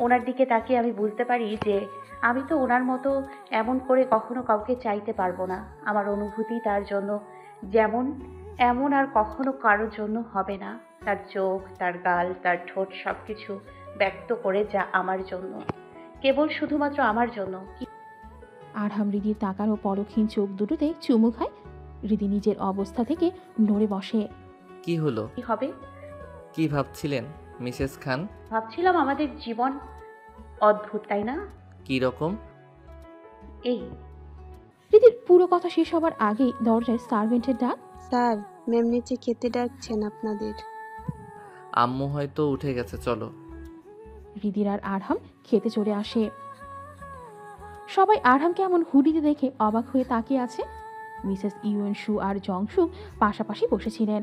ওনার দিকে তাকিয়ে আমি বুঝতে পারি যে আমি তো ওনার মতো এমন করে কখনো কাউকে চাইতে পারবো না। আমার অনুভূতি তার জন্য যেমন এমন আর কখনো কারোর জন্য হবে না। তার চোখ, তার গাল, তার ঠোঁট সবকিছু ব্যক্ত করে যা আমার জন্য, কেবল শুধুমাত্র আমার জন্য। আরহাম হৃদির তাকানো পরক্ষীণ চোখ দুটোতে চুমু খায়। হৃদি নিজের অবস্থা থেকে নড়ে বসে। কি হলো? কি হবে? কি ভাবছিলেন মিসেস খান? ভাবছিলাম আমাদের জীবন অদ্ভুত, তাই না? কি রকম? এই হৃদির পুরো কথা শেষ হবার আগেই দরজায় সার্ভেন্টের ডাক। স্যার, ম্যাম নিচে খেতে ডাকছেন আপনাদের। আম্মু হয়তো উঠে গেছে, চলো। হৃদির আর আরহাম খেতে চলে আসে। সবাই আরহামকে এমন হুডিতে দেখে অবাক হয়ে তাকিয়ে আছে। মিসেস ইউএনশু আর জংশুক পাশাপাশি বসেছিলেন।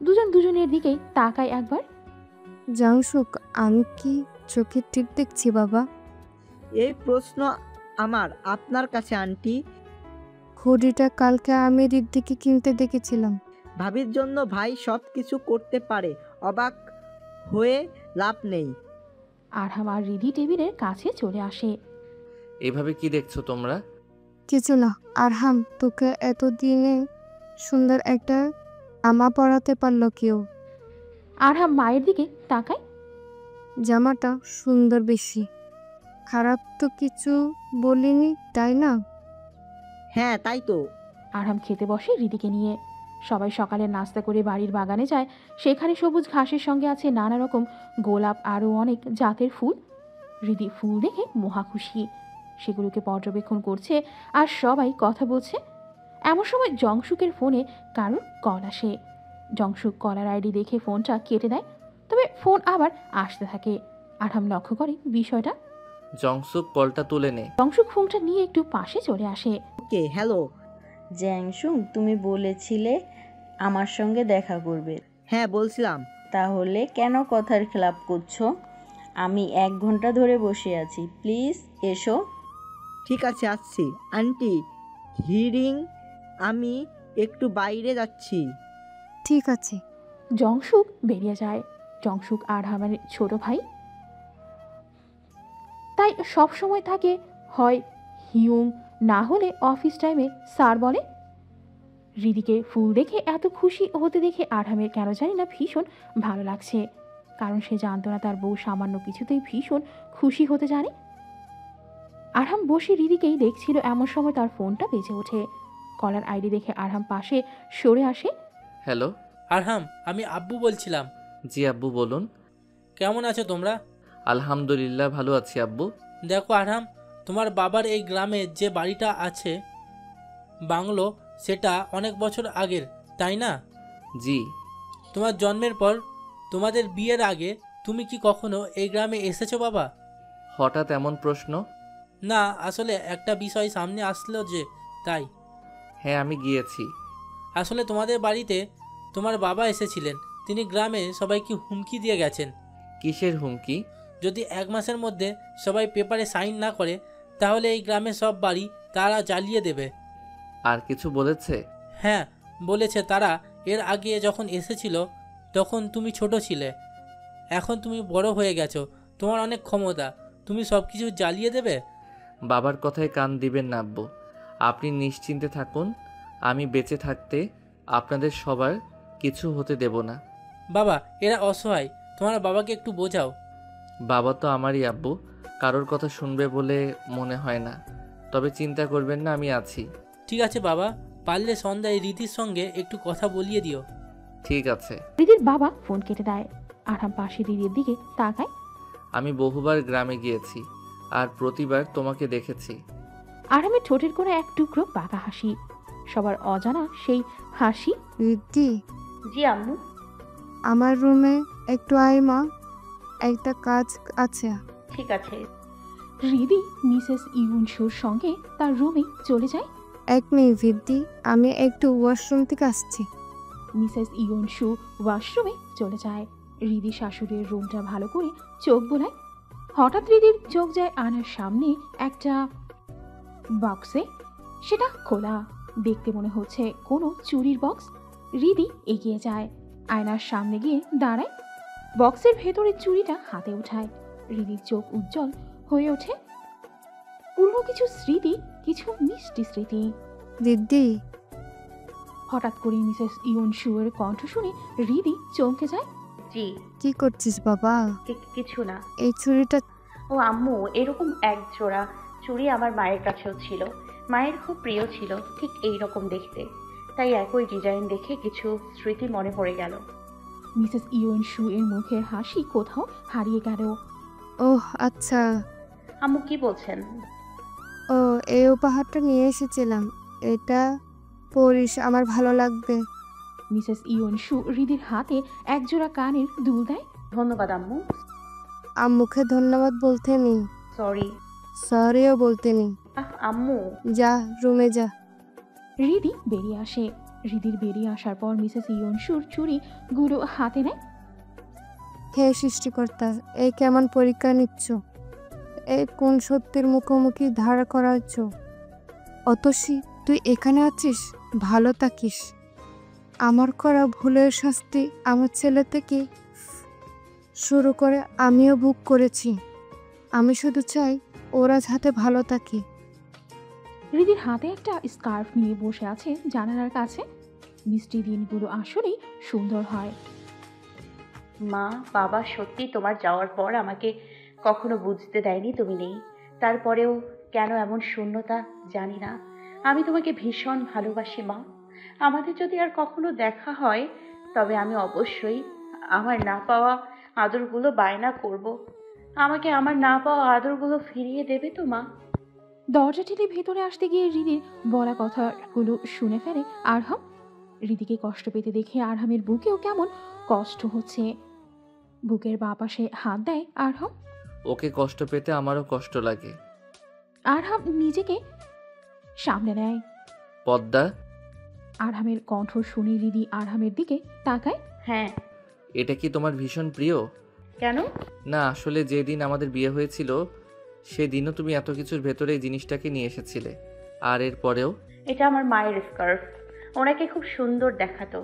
দুজন দুজনের দিকেই তাকায় একবার। জাংশুক, আমি কি চোখে ঠিক দেখছি বাবা? এই প্রশ্ন আমার আপনার কাছে আন্টি। হুডিটা কালকে আমি রিদ্দিকে কিনতে দেখেছিলাম। ভাবির জন্য ভাই সব কিছু করতে পারে, অবাক হয়ে লাভ নেই। আরহাম আর হৃদি টেবিলের কাছে চলে আসে। এভাবে কি দেখছো তোমরা? কিছু না। আরহাম, তোকে এতদিনে সুন্দর একটা জামা পরাতে পারলো কেউ? আরহাম মায়ের দিকে তাকায়। জামাটা সুন্দর বেশি। খারাপ তো কিছু বলিনি, তাই না? হ্যাঁ, তাই তো। আরহাম খেতে বসে হৃদিকে নিয়ে। সবাই সকালে নাস্তা করে বাড়ির বাগানে যায়। সেখানে সবুজ ঘাসের সঙ্গে আছে নানা রকম গোলাপ, আরও অনেক জাতের ফুল। হৃদি ফুল দেখে মহা খুশি। সেগুলোকে পর্যবেক্ষণ করছে আর সবাই কথা বলছে। এমন সময় জংশুকের ফোনে কারোর কল আসে। জংশুক কলার আইডি দেখে ফোনটা কেটে দেয়, তবে ফোন আবার আসতে থাকে। আরহাম লক্ষ্য করে বিষয়টা। জংসুক কলটা তুলে নে। জংশুক ফোনটা নিয়ে একটু পাশে চলে আসে। ওকে, হ্যালো। জ্যাংশুং, তুমি বলেছিলে আমার সঙ্গে দেখা করবে। হ্যাঁ, বলছিলাম। তাহলে কেন কথার খেলাপ করছো? আমি 1 ঘন্টা ধরে বসে আছি, প্লিজ এসো। ঠিক আছে, আসছি। আন্টি, হিরিং, আমি একটু বাইরে যাচ্ছি। ঠিক আছে। জংশুক বেরিয়ে যায়। জংশুক আরহামের ছোট ভাই, তাই সব সময় থাকে হয় হিউম, না হলে অফিস টাইমে স্যার বলে। হৃদিকে ফুল দেখে এত খুশি হতে দেখে আরহামের কেন জানি না ভীষণ ভালো লাগছে, কারণ সে জানতো না তার বউ সামান্য কিছুতেই ভীষণ খুশি হতে জানে। আরহাম বসে হৃদিকেই দেখছিল, এমন সময় তার ফোনটা বেজে ওঠে। কলার আইডি দেখে আরহাম পাশে সরে আসে। হ্যালো। আরহাম, আমি আব্বু বলছিলাম। জি আব্বু, বলুন। কেমন আছো তোমরা? আলহামদুলিল্লাহ, ভালো আছি আব্বু। দেখো আরহাম, তোমার বাবার এই গ্রামে যে বাড়িটা আছে, বাংলো, সেটা অনেক বছর আগের, তাই না? জি। তোমার জন্মের পর, তোমাদের বিয়ের আগে তুমি কি কখনো এই গ্রামে এসেছো বাবা? হঠাৎ এমন প্রশ্ন? না, আসলে একটা বিষয় সামনে আসলো যে, তাই। হ্যাঁ, আমি গিয়েছি। আসলে তোমাদের বাড়িতে তোমার বাবা এসেছিলেন। তিনি গ্রামে সবাইকে হুমকি দিয়ে গেছেন। কিসের হুমকি? যদি 1 মাসের মধ্যে সবাই পেপারে সাইন না করে, তাহলে এই গ্রামের সব বাড়ি তারা জ্বালিয়ে দেবে। আর কিছু বলেছে? হ্যাঁ, বলেছে তারা এর আগে যখন এসেছিল তখন তুমি ছোট ছিলে। এখন তুমি বড় হয়ে গেছো, তোমার অনেক ক্ষমতা, তুমি সব কিছু জ্বালিয়ে দেবে। বাবার কথায় কান দিবেন না আব্বু। আপনি নিশ্চিন্তে থাকুন, আমি বেঁচে থাকতে আপনাদের সবার কিছু হতে দেব না। বাবা, এরা অসহায়, তোমার বাবাকে একটু বোঝাও। বাবা তো আমারই আব্বু, কারোর কথা শুনবে বলে মনে হয় না। তবে চিন্তা করবেন না, আমি আছি। ঠিক আছে বাবা, পারলে সন্ধ্যায় রীতির সঙ্গে একটু কথা বলিয়ে দিও। ঠিক আছে। হৃদির বাবা ফোন কেটে দেয়। আরহাম পাশে হৃদির দিকে তাকায়। আমি বহুবার গ্রামে গিয়েছি আর প্রতিবার তোমাকে দেখেছি। আরহামের ঠোঁটের কোণে এক টুকরো বাঁকা হাসি, সবার অজানা সেই হাসি। রিদ্দি, জি আম্মু। আমার রুমে একটু আয় মা, একটা কাজ আছে। ঠিক আছে। হৃদি মিসেস ইউনশুর সঙ্গে তার রুমে চলে যায়। 1 মিনিট রিদ্দি, আমি একটু ওয়াশরুম থেকে আসছি। মিসেস ইউনশু ওয়াশরুমে চলে যায়। হৃদি শাশুড়ির রুমটা ভালো করে চোখ বোলায়। হঠাৎ হৃদির চোখ যায় আয়নার সামনে একটা বক্সে। সেটা খোলা, দেখতে মনে হচ্ছে কোনো চুরির বক্স। হৃদি এগিয়ে যায়, আয়নার সামনে গিয়ে দাঁড়ায়, বক্সের ভেতরে চুড়িটা হাতে উঠায়। হৃদির চোখ উজ্জ্বল হয়ে ওঠে। পুরনো কিছু স্মৃতি, কিছু মিষ্টি স্মৃতি। দিদি, হঠাৎ করে মিসেস ইয়নসুয়ের কণ্ঠ শুনে হৃদি চমকে যায়। জি, কি করছিস বাবা? কিছু না। এই ছুরিটা ও আম্মু, এরকম এক জোড়া চুড়ি আমার মায়ের কাছেও ছিল। মায়ের খুব প্রিয় ছিল, ঠিক এই রকম দেখতে। তাই একই ডিজাইন দেখে কিছু স্মৃতি মনে পড়ে গেল। মিসেস ইয়নসু এর মুখের হাসি কোথাও হারিয়ে গেল। ওহ আচ্ছা, আম্মু কি বলছেন? ও এই উপহারটা নিয়ে এসেছিলাম, এটা পরিস, আমার ভালো লাগবে। মিসেস ইয়নসু হৃদির হাতে একজোড়া কানের দুল দেয়। ধন্যবাদ আম্মু। আম্মুকে ধন্যবাদ বলতে নেই, সরি। সরিও বলতে নেই। আম্মু। যা রুমে যা। হৃদি বেরিয়ে আসে। হৃদির বেরিয়ে আসার পর মিসেস ইয়নসুর চুড়িগুলো হাতে নেয়। হে সৃষ্টিকর্তা, এই কেমন পরীক্ষা নিচ্ছ? এই কোন সত্যের মুখোমুখি ধারা করাচ্ছ? অতসী, তুই এখানে আছিস, ভালো থাকিস। আমার করা ভুলের শাস্তি আমার ছেলে থেকে শুরু করে আমিও ভোগ করেছি। আমি শুধু চাই ওরা যাতে ভালো থাকে। হৃদির হাতে একটা স্কার্ফ নিয়ে বসে আছে জানালার কাছে। মিষ্টি দিনগুলো আসলেই সুন্দর হয়। মা বাবা সত্যি তোমার যাওয়ার পর আমাকে কখনো বুঝতে দেয়নি তুমি নেই। তারপরেও কেন এমন শূন্যতা জানি না। আমি তোমাকে ভীষণ ভালোবাসি মা। আমাদের যদি আর কখনো দেখা হয় তবে আমি অবশ্যই আমার না পাওয়া আদরগুলো বায়না করব। আমাকে আমার না পাওয়া আদরগুলো ফিরিয়ে দেবে তো মা? দরজা ঠেলে ভেতরে আসতে গিয়ে হৃদির বলা কথাগুলো শুনে ফেলে আরহাম। হৃদিকে কষ্ট পেতে দেখে আরহামের বুকেও কেমন কষ্ট হচ্ছে। বুকের বাঁ পাশে হাত দেয় আরহাম। ওকে কষ্ট পেতে আমারও কষ্ট লাগে। আরহাম নিজেকে সামনে নেয়। পদ্মা, আরহামের কণ্ঠ শুনে হৃদি আরহামের দিকে তাকায়। হ্যাঁ। এটা কি তোমার ভীষণ প্রিয়? কেন? না আসলে যেদিন আমাদের বিয়ে হয়েছিল সেদিনও তুমি এত কিছুর ভেতরে এই জিনিসটাকে নিয়ে এসেছিলে। আর এরপরেও এটা আমার মায়ের স্কার্ফ। ওনাকে খুব সুন্দর দেখাতো।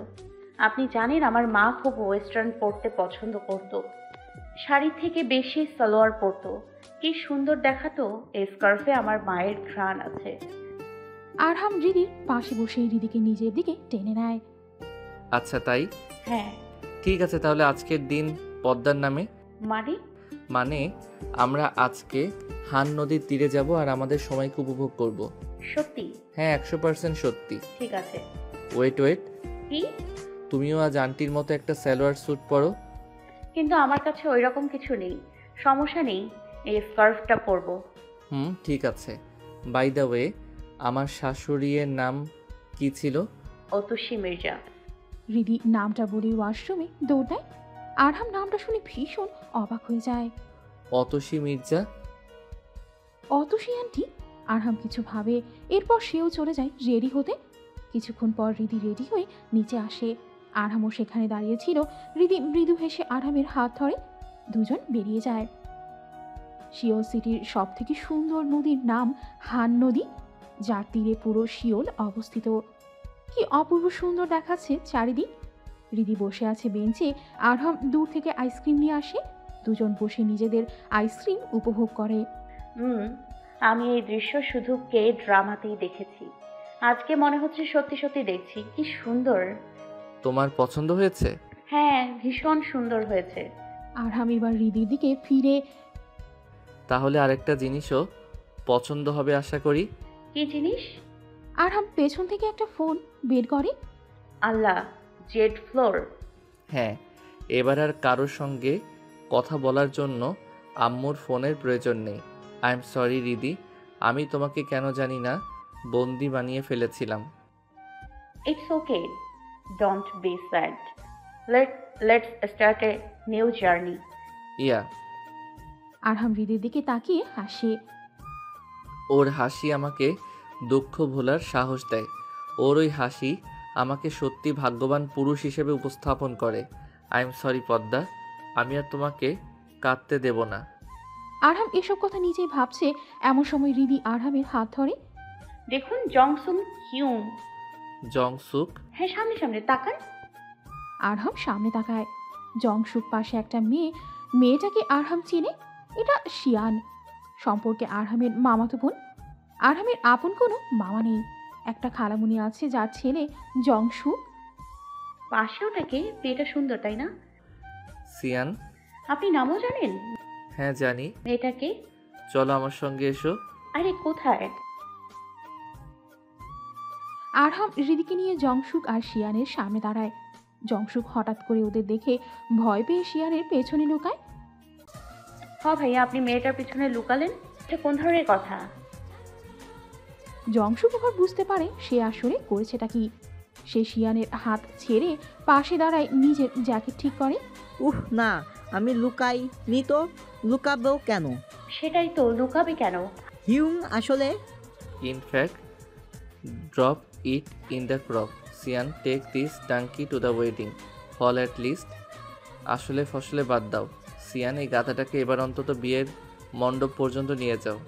আপনি জানেন আমার মা খুব ওয়েস্টার্ন পরতে পছন্দ করত। শাড়ি থেকে বেশি সালোয়ার পরতো। কি সুন্দর দেখাতো। এই স্কার্ফে আমার মায়ের ঘ্রাণ আছে। আরহাম হৃদির পাশে বসে হৃদিকে নিজের দিকে টেনে নেয়। আচ্ছা তাই? হ্যাঁ। ঠিক আছে, তাহলে আজকের দিন পদ্মার নামে। মানে? মানে আমরা আজকে হান নদীর তীরে যাব আর আমাদের সময়কে উপভোগ করব। সত্যি? হ্যাঁ 100% সত্যি। ঠিক আছে। ওয়েট ওয়েট, কি? তুমিও আজ আন্টির মতো একটা সালোয়ার স্যুট পরো। কিন্তু আমার কাছে ওই রকম কিছু নেই। সমস্যা নেই, এই স্কার্ফটা পরবো। ঠিক আছে। বাই দ্য ওয়ে, আমার শাশুড়ির নাম কি ছিল? অতসী মির্জা। হৃদি নামটা বলে ওয়াশরুমে দৌড় দেয়। আরহাম নামটা শুনে ভীষণ অবাক হয়ে যায়। অতসী মির্জা? অতসী আন্টি? আরহাম কিছু ভাবে, এরপর সেও চলে যায় রেডি হতে। কিছুক্ষণ পর হৃদি রেডি হয়ে নিচে আসে। আরহামও সেখানে দাঁড়িয়েছিল। হৃদি মৃদু হেসে আরহামের হাত ধরে। দুজন বেরিয়ে যায়। শিওল সিটির সব থেকে সুন্দর নদীর নাম হান নদী, যার তীরে পুরো শিওল অবস্থিত। কি অপূর্ব সুন্দর দেখাচ্ছে চারিদিক। হৃদি বসে আছে বেঞ্চে। আরহাম দূর থেকে আইসক্রিম নিয়ে আসে। দুজন বসে নিজেদের আইসক্রিম উপভোগ করে। আমি এই দৃশ্য শুধু কে ড্রামাতেই দেখেছি। আজকে মনে হচ্ছে সত্যি সত্যি দেখছি। কি সুন্দর। তোমার পছন্দ হয়েছে? হ্যাঁ, ভীষণ সুন্দর হয়েছে। আরহাম এবার হৃদির দিকে ফিরে, তাহলে আরেকটা জিনিসও পছন্দ হবে আশা করি। কি জিনিস? আরহাম পেছন থেকে একটা ফোন বের করে। আল্লাহ, জেড ফ্লোর। হ্যাঁ, এবার আর কারোর সঙ্গে কথা বলার জন্য আম্মুর ফোনের প্রয়োজন নেই। আই এম সরি রিদি, আমি তোমাকে কেন জানি না বন্দি বানিয়ে ফেলেছিলাম। It's okay, don't be sad. Let's start a new journey. Yeah. Arham হৃদির দিকে তাকিয়ে হাসে। ওর হাসি আমাকে দুঃখ ভোলার সাহস দেয়। ওর ওই হাসি আমাকে সত্যি ভাগ্যবান পুরুষ হিসেবে উপস্থাপন করে। আই এম সরি পদ্মা, আমি আর তোমাকে কাঁদতে দেব না। আরহাম এসব কথা নিজেই ভাবছে, এমন সময় হৃদি আরহামের হাত ধরে। দেখুন, জংসুম হিউম। জংসুক? হ্যাঁ, সামনে সামনে তাকান। আরহাম সামনে তাকায়। জংসুক পাশে একটা মেয়ে। মেয়েটাকে আরহাম চিনে। এটা শিয়ান, সম্পর্কে আরহামের মামাতো বোন। আরহামের আপন কোনো মামা নেই, একটা খালামুনি আছে যার ছেলে জংশু। পাশে ওটাকে মেয়েটা সুন্দর তাই না? সিয়ান। আপনি নামও জানেন? হ্যাঁ জানি। মেয়েটাকে? চলো আমার সঙ্গে এসো। আরে কোথায়? আরহাম হৃদিকে নিয়ে জংশুক আর শিয়ানের সামনে দাঁড়ায়। জংশুক হঠাৎ করে ওদের দেখে ভয় পেয়ে শিয়ানের পেছনে লুকায়। ভাইয়া, আপনি মেয়েটার পিছনে লুকালেন? এটা কোন ধরনের কথা? জংশুক এবার বুঝতে পারে সে আসলে করেছেটা কি। সে শিয়ানের হাত ছেড়ে পাশে দাঁড়ায়, নিজের জ্যাকেট ঠিক করে। না, আমি লুকাই নি তো। লুকাবো কেন? সেটাই তো, লুকাবে কেন? হিউং আসলে in fact drop it in the crop. সিয়ান, take this donkey to the wedding hall at least. আসলে ফসলে বাদ দাও। সিয়ান, এই গাধাটাকে এবার অন্তত বিয়ের মণ্ডপ পর্যন্ত নিয়ে যাও।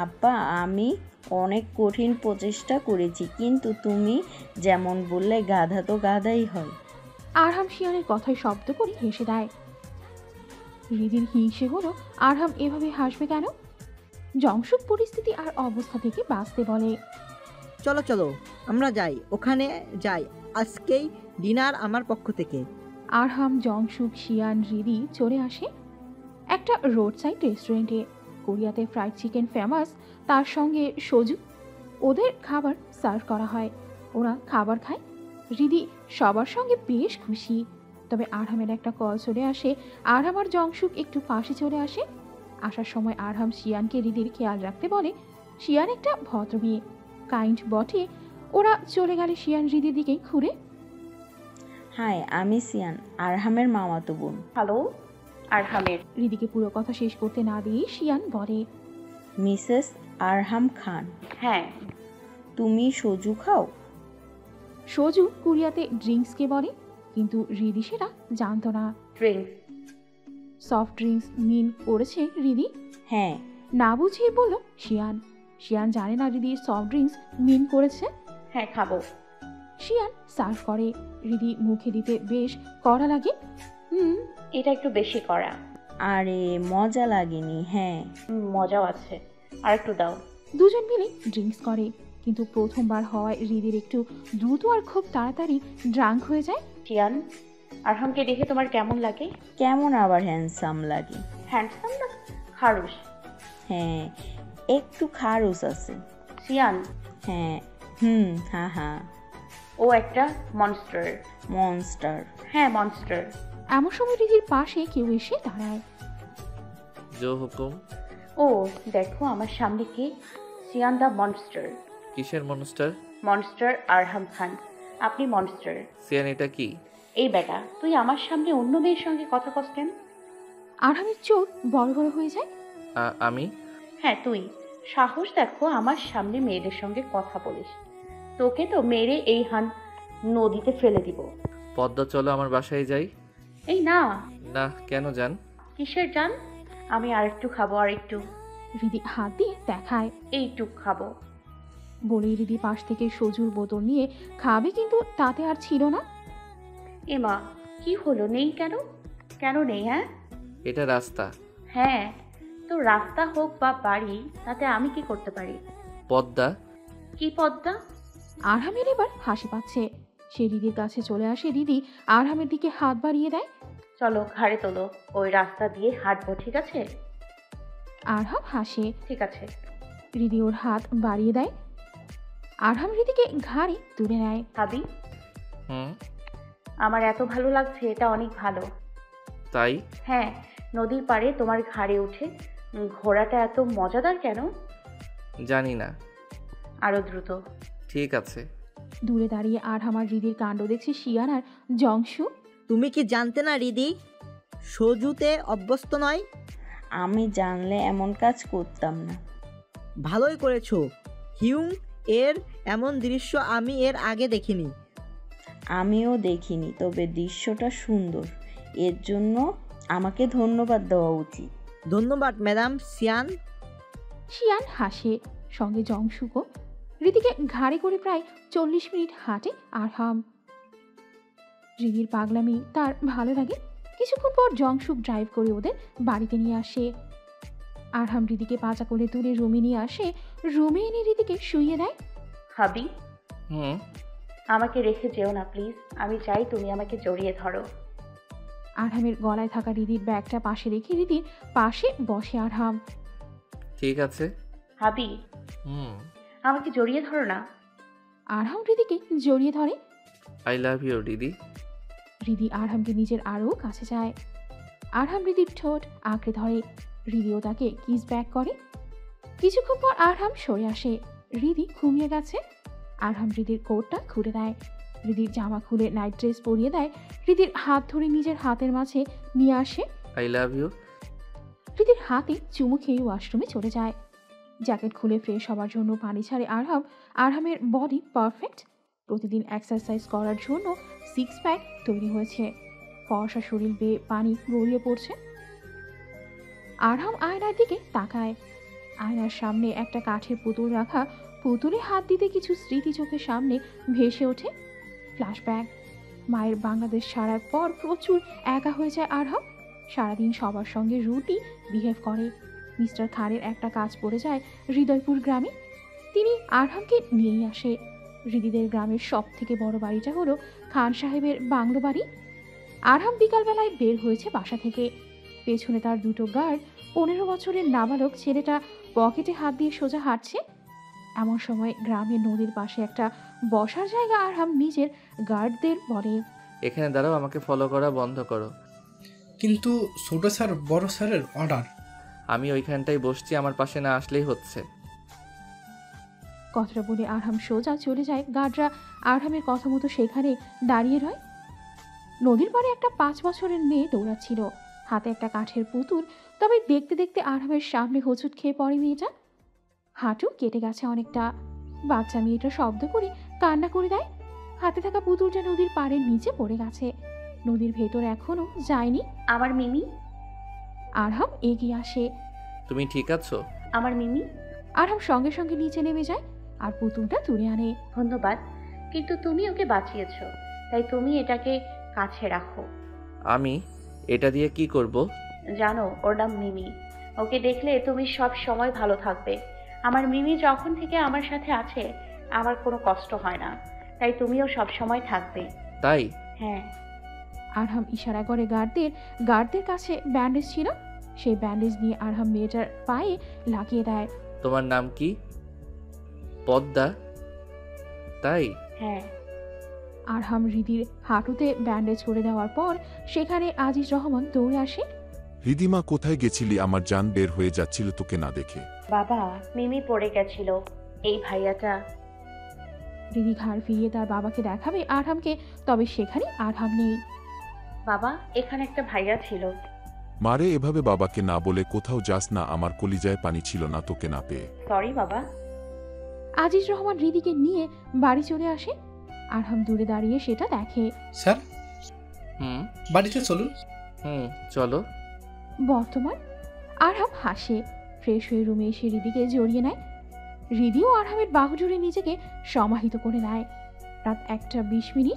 আব্বা, আমি অনেক কঠিন প্রচেষ্টা করেছি, কিন্তু তুমি যেমন বললে গাধা তো গাধাই হয়। আরহাম শিয়ানের কথায় শব্দ করে হেসে দেয়। হৃদির হিংসে হলো আরহাম এভাবে হাসবে কেন। জংশুক পরিস্থিতি আর অবস্থা থেকে বাঁচতে বলে। চলো চলো আমরা যাই, ওখানে যাই। আজকেই ডিনার আমার পক্ষ থেকে। আরহাম, জংশুক, শিয়ান, হৃদি চলে আসে একটা রোড সাইড রেস্টুরেন্টে। কোরিয়াতে ফ্রাইড চিকেন ফেমাস, তার সঙ্গে সোজু। ওদের খাবার সার্ভ করা হয়, ওরা খাবার খায়। হৃদি সবার সঙ্গে বেশ খুশি। তবে আরহামের একটা কল চলে আসে। আরহাম আর জংশুক একটু পাশে চলে আসে। আসার সময় আরহাম শিয়ানকে হৃদির খেয়াল রাখতে বলে। শিয়ান একটা ভদ্র মেয়ে, কাইন্ড বটে। ওরা চলে গেলে শিয়ান হৃদির দিকেই ঘুরে। হাই, আমি সিয়ান, আরহামের মামাতো বোন। হ্যালো। আরহামের। হৃদিকে পুরো কথা শেষ করতে না দিয়ে শিয়ান বলে, মিসেস আরহাম খান, হ্যাঁ। তুমি সোজু খাও? সোজু কোরিয়াতে ড্রিঙ্কসকে বলে, কিন্তু হৃদি সেটা জানতো না। ড্রিঙ্কস? সফট ড্রিঙ্কস মিন করেছে হৃদি। হ্যাঁ। না বুঝিয়ে বলল শিয়ান। শিয়ান জানে না হৃদি সফট ড্রিঙ্কস মিন করেছে। হ্যাঁ, খাবো। শিয়ান সার্ভ করে। হৃদি মুখে দিতে বেশ কড়া লাগে। এটা একটু বেশি করা। আরে মজা লাগেনি? হ্যাঁ, মজাও আছে, আর একটু দাও। দুজন মিলে ড্রিঙ্কস করে, কিন্তু প্রথমবার হওয়ায় হৃদির একটু দ্রুত আর খুব তাড়াতাড়ি ড্রাঙ্ক হয়ে যায়। চিয়ান, আরহামকে দেখে তোমার কেমন লাগে? কেমন আবার হ্যান্ডসাম লাগে? হ্যান্ডসাম না, খারুস? হ্যাঁ, একটু খারুস আছে। চিয়ান? হ্যাঁ। হ্যাঁ হ্যাঁ। ও একটা মনস্টার। মনস্টার? হ্যাঁ, মনস্টার। এমন সময় হৃদির পাশে কেউ এসে দাঁড়ায়। জো হুকুম। ও দেখো আমার সামনে কে, সিয়ান দা মনস্টার। কিসের মনস্টার? মনস্টার আরহাম খান, আপনি মনস্টার। সিয়ান, এটা কি? এই বেটা, তুই আমার সামনে অন্য মেয়ের সঙ্গে কথা কস কেন? আরহামের চোখ বড় বড় হয়ে যায়। আমি? হ্যাঁ তুই, সাহস দেখো আমার সামনে মেয়েদের সঙ্গে কথা বলিস। তোকে তো মেরে এই নদীতে ফেলে দিব। পদ্মা, চলো আমার বাসায় যাই। এই না। না, কেন যান? কিসের জান? আমি আরেকটু খাবো, আরেকটু। হৃদি হাত দিয়ে দেখায়। এইটুক খাবো। বলে হৃদি পাশ থেকে সজুর বোতল নিয়ে খাবে, কিন্তু তাতে আর ছিল না। এমা, কি হলো, নেই কেন? কেন নেই? হ্যাঁ, এটা রাস্তা। হ্যাঁ তো রাস্তা হোক বা বাড়ি, তাতে আমি কি করতে পারি? পদ্মা। কি পদ্মা? আরহামের এবার হাসি পাচ্ছে। সে হৃদির কাছে চলে আসে। হৃদি আরহামের দিকে হাত বাড়িয়ে দেয়। চলো ঘাড়ে তোলো, ওই রাস্তা দিয়ে হাঁটবো, ঠিক আছে? আরহাম হাসে। ঠিক আছে। হৃদি ওর হাত বাড়িয়ে দেয়। আরহাম হৃদিকে ঘাড়ে তুলে নেয়। ভাবি, আমার এত ভালো লাগছে, এটা অনেক ভালো। তাই? হ্যাঁ, নদীর পাড়ে তোমার ঘাড়ে উঠে ঘোড়াটা এত মজাদার কেন? জানি না। আরো দ্রুত। ঠিক আছে। দূরে দাঁড়িয়ে আরহাম আর হৃদির কাণ্ড দেখছে শিয়ান আর জংশু। তুমি কি জানতে না হৃদি সজুতে অভ্যস্ত নয়? আমি জানলে এমন কাজ করতাম না। ভালোই করেছো। হিউং এর এমন দৃশ্য আমি এর আগে দেখিনি। আমিও দেখিনি, তবে দৃশ্যটা সুন্দর। এর জন্য আমাকে ধন্যবাদ দেওয়া উচিত। ধন্যবাদ ম্যাডাম সিয়ান। শিয়ান হাসে, সঙ্গে জংশুকও। হৃদিকে ঘাড়ে করে প্রায় 40 মিনিট হাঁটে আরহাম। হৃদির পাগলামি তার ভালো লাগে। কিছুক্ষণ পর জংশুক ড্রাইভ করে ওদের বাড়িতে নিয়ে আসে। আরহাম রিদিকে পাচা করে তুলে রুমে নিয়ে আসে, রুমে এনে রিদিকে শুইয়ে দেয়। হাবি, হুম। আমাকে রেখে যেও না প্লিজ। আমি চাই তুমি আমাকে জড়িয়ে ধরো। আরহামের গলায় থাকা রিদির ব্যাগটা পাশে রেখে রিদির পাশে বসে আরহাম। ঠিক আছে। হাবি, হুম। আমাকে জড়িয়ে ধরো না। আরহাম রিদিকে জড়িয়ে ধরে। আই লাভ ইউ দিদি। রিদি আরহামকে নিজের আরও কাছে যায়। আরহাম রিদির ঠোঁট আঁকড়ে ধরে, রিদিও তাকে কিস ব্যাক করে। কিছুক্ষণ পর আরহাম সরে আসে, রিদি ঘুমিয়ে গেছে। আরহাম রিদির কোটটা খুলে দেয়, রিদির জামা খুলে নাইট ড্রেস পরিয়ে দেয়, রিদির হাত ধরে নিজের হাতের মাঝে নিয়ে আসে। I love you. রিদির হাতে চুমু খেয়ে ওয়াশরুমে চলে যায়। জ্যাকেট খুলে ফ্রেশ হবার জন্য পানি ছাড়ে আরহাম। আরহামের বডি পারফেক্ট, প্রতিদিন এক্সারসাইজ করার জন্য সিক্স প্যাক তৈরি হয়েছে, ফর্সা শরীর বেয়ে পানি গড়িয়ে পড়ছে। আরহাম আয়নার দিকে তাকায়। আয়নার সামনে একটা কাঠের পুতুল রাখা, পুতুলে হাত দিতে কিছু স্মৃতি চোখের সামনে ভেসে ওঠে। ফ্ল্যাশব্যাক, মায়ের বাংলাদেশ ছাড়ার পর প্রচুর একা হয়ে যায় আরহাম। সারাদিন সবার সঙ্গে রুটি বিহেভ করে। মিস্টার খানের একটা কাজ পড়ে যায় হৃদয়পুর গ্রামে, তিনি আরহামকে নিয়েই আসে। হৃদিদের গ্রামের সব থেকে বড় বাড়িটা হলো খান সাহেবের বাংলো বাড়ি। আরহাম বিকালবেলায় বের হয়েছে বাসা থেকে, পেছনে তার দুটো গার্ড। 15 বছরের নাবালক ছেলেটা পকেটে হাত দিয়ে সোজা হাঁটছে। এমন সময় গ্রামের নদীর পাশে একটা বসার জায়গা আরহাম নিজের গার্ডদের বলে, এখানে দাঁড়াও, আমাকে ফলো করা বন্ধ করো। কিন্তু ছোট স্যার বড় স্যারের অর্ডার। আমি ওইখানটায় বসছি, আমার পাশে না আসলেই হচ্ছে। কথাটা বলে আরহাম সোজা চলে যায়। গার্ডরা আরহামের কথা মতো সেখানে দাঁড়িয়ে রয়। নদীর পাড়ে একটা 5 বছরের মেয়ে দৌড়াচ্ছিল, হাতে একটা কাঠের পুতুল। তবে দেখতে দেখতে আরহামের সামনে হোঁচট খেয়ে পড়ে মেয়েটা, হাঁটু কেটে গেছে অনেকটা। বাচ্চা মেয়েটা শব্দ করে কান্না করে দেয়। হাতে থাকা পুতুলটা নদীর পাড়ের নিচে পড়ে গেছে, নদীর ভেতর এখনো যায়নি। আমার মিমি, আরহাম এগিয়ে আসে। তুমি ঠিক আছো? আমার মিমি। আরহাম সঙ্গে সঙ্গে নিচে নেমে যায় আর পুতুলটা তুলে আনে। ধন্যবাদ, কিন্তু তুমি ওকে বাঁচিয়েছো, তাই তুমি এটাকে কাছে রাখো। আমি এটা দিয়ে কি করব? জানো, ওর নাম মিমি। ওকে দেখলে তুমি সব সময় ভালো থাকবে। আমার মিমি যখন থেকে আমার সাথে আছে, আমার কোনো কষ্ট হয় না, তাই তুমিও সব সময় থাকবে। তাই? হ্যাঁ। আরহাম ইশারা করে গার্ডদের কাছে ব্যান্ডেজ ছিল, সেই ব্যান্ডেজ নিয়ে আরহাম মেয়েটার পায়ে লাগিয়ে দেয়। তোমার নাম কি? পদ্মা? তাই? হ্যাঁ। আরহাম হৃদির হাঁটুতে ব্যান্ডেজ করে দেওয়ার পর সেখানে আজিজ রহমান দৌড়ে আসে। হৃদিমা কোথায় গেছিলি? আমার জান বের হয়ে যাচ্ছিল তোকে না দেখে। বাবা, মিমি পড়ে গেছিল, এই ভাইয়াটা। হৃদি ঘাড় ফিরিয়ে তার বাবাকে দেখাবে আরহামকে, তবে সেখানে আরহাম নেই। বাবা, এখানে একটা ভাইয়া ছিল। মারে, এভাবে বাবাকে না বলে কোথাও যাস না, আমার কলিজায় পানি ছিল না তোকে না পেয়ে। সরি বাবা। আজিজ রহমান হৃদিকে নিয়ে বাড়ি চলে আসে। আরহাম দূরে দাঁড়িয়ে সেটা দেখে। স্যার, হুম। বাড়িতে চলুন। চলো। বর্তমান আরহাম হাসে, ফ্রেশ হয়ে রুমে এসে হৃদিকে জড়িয়ে নেয়। হৃদিও আরহামের বাহু জুড়ে নিজেকে সমাহিত করে নেয়। রাত 1:20।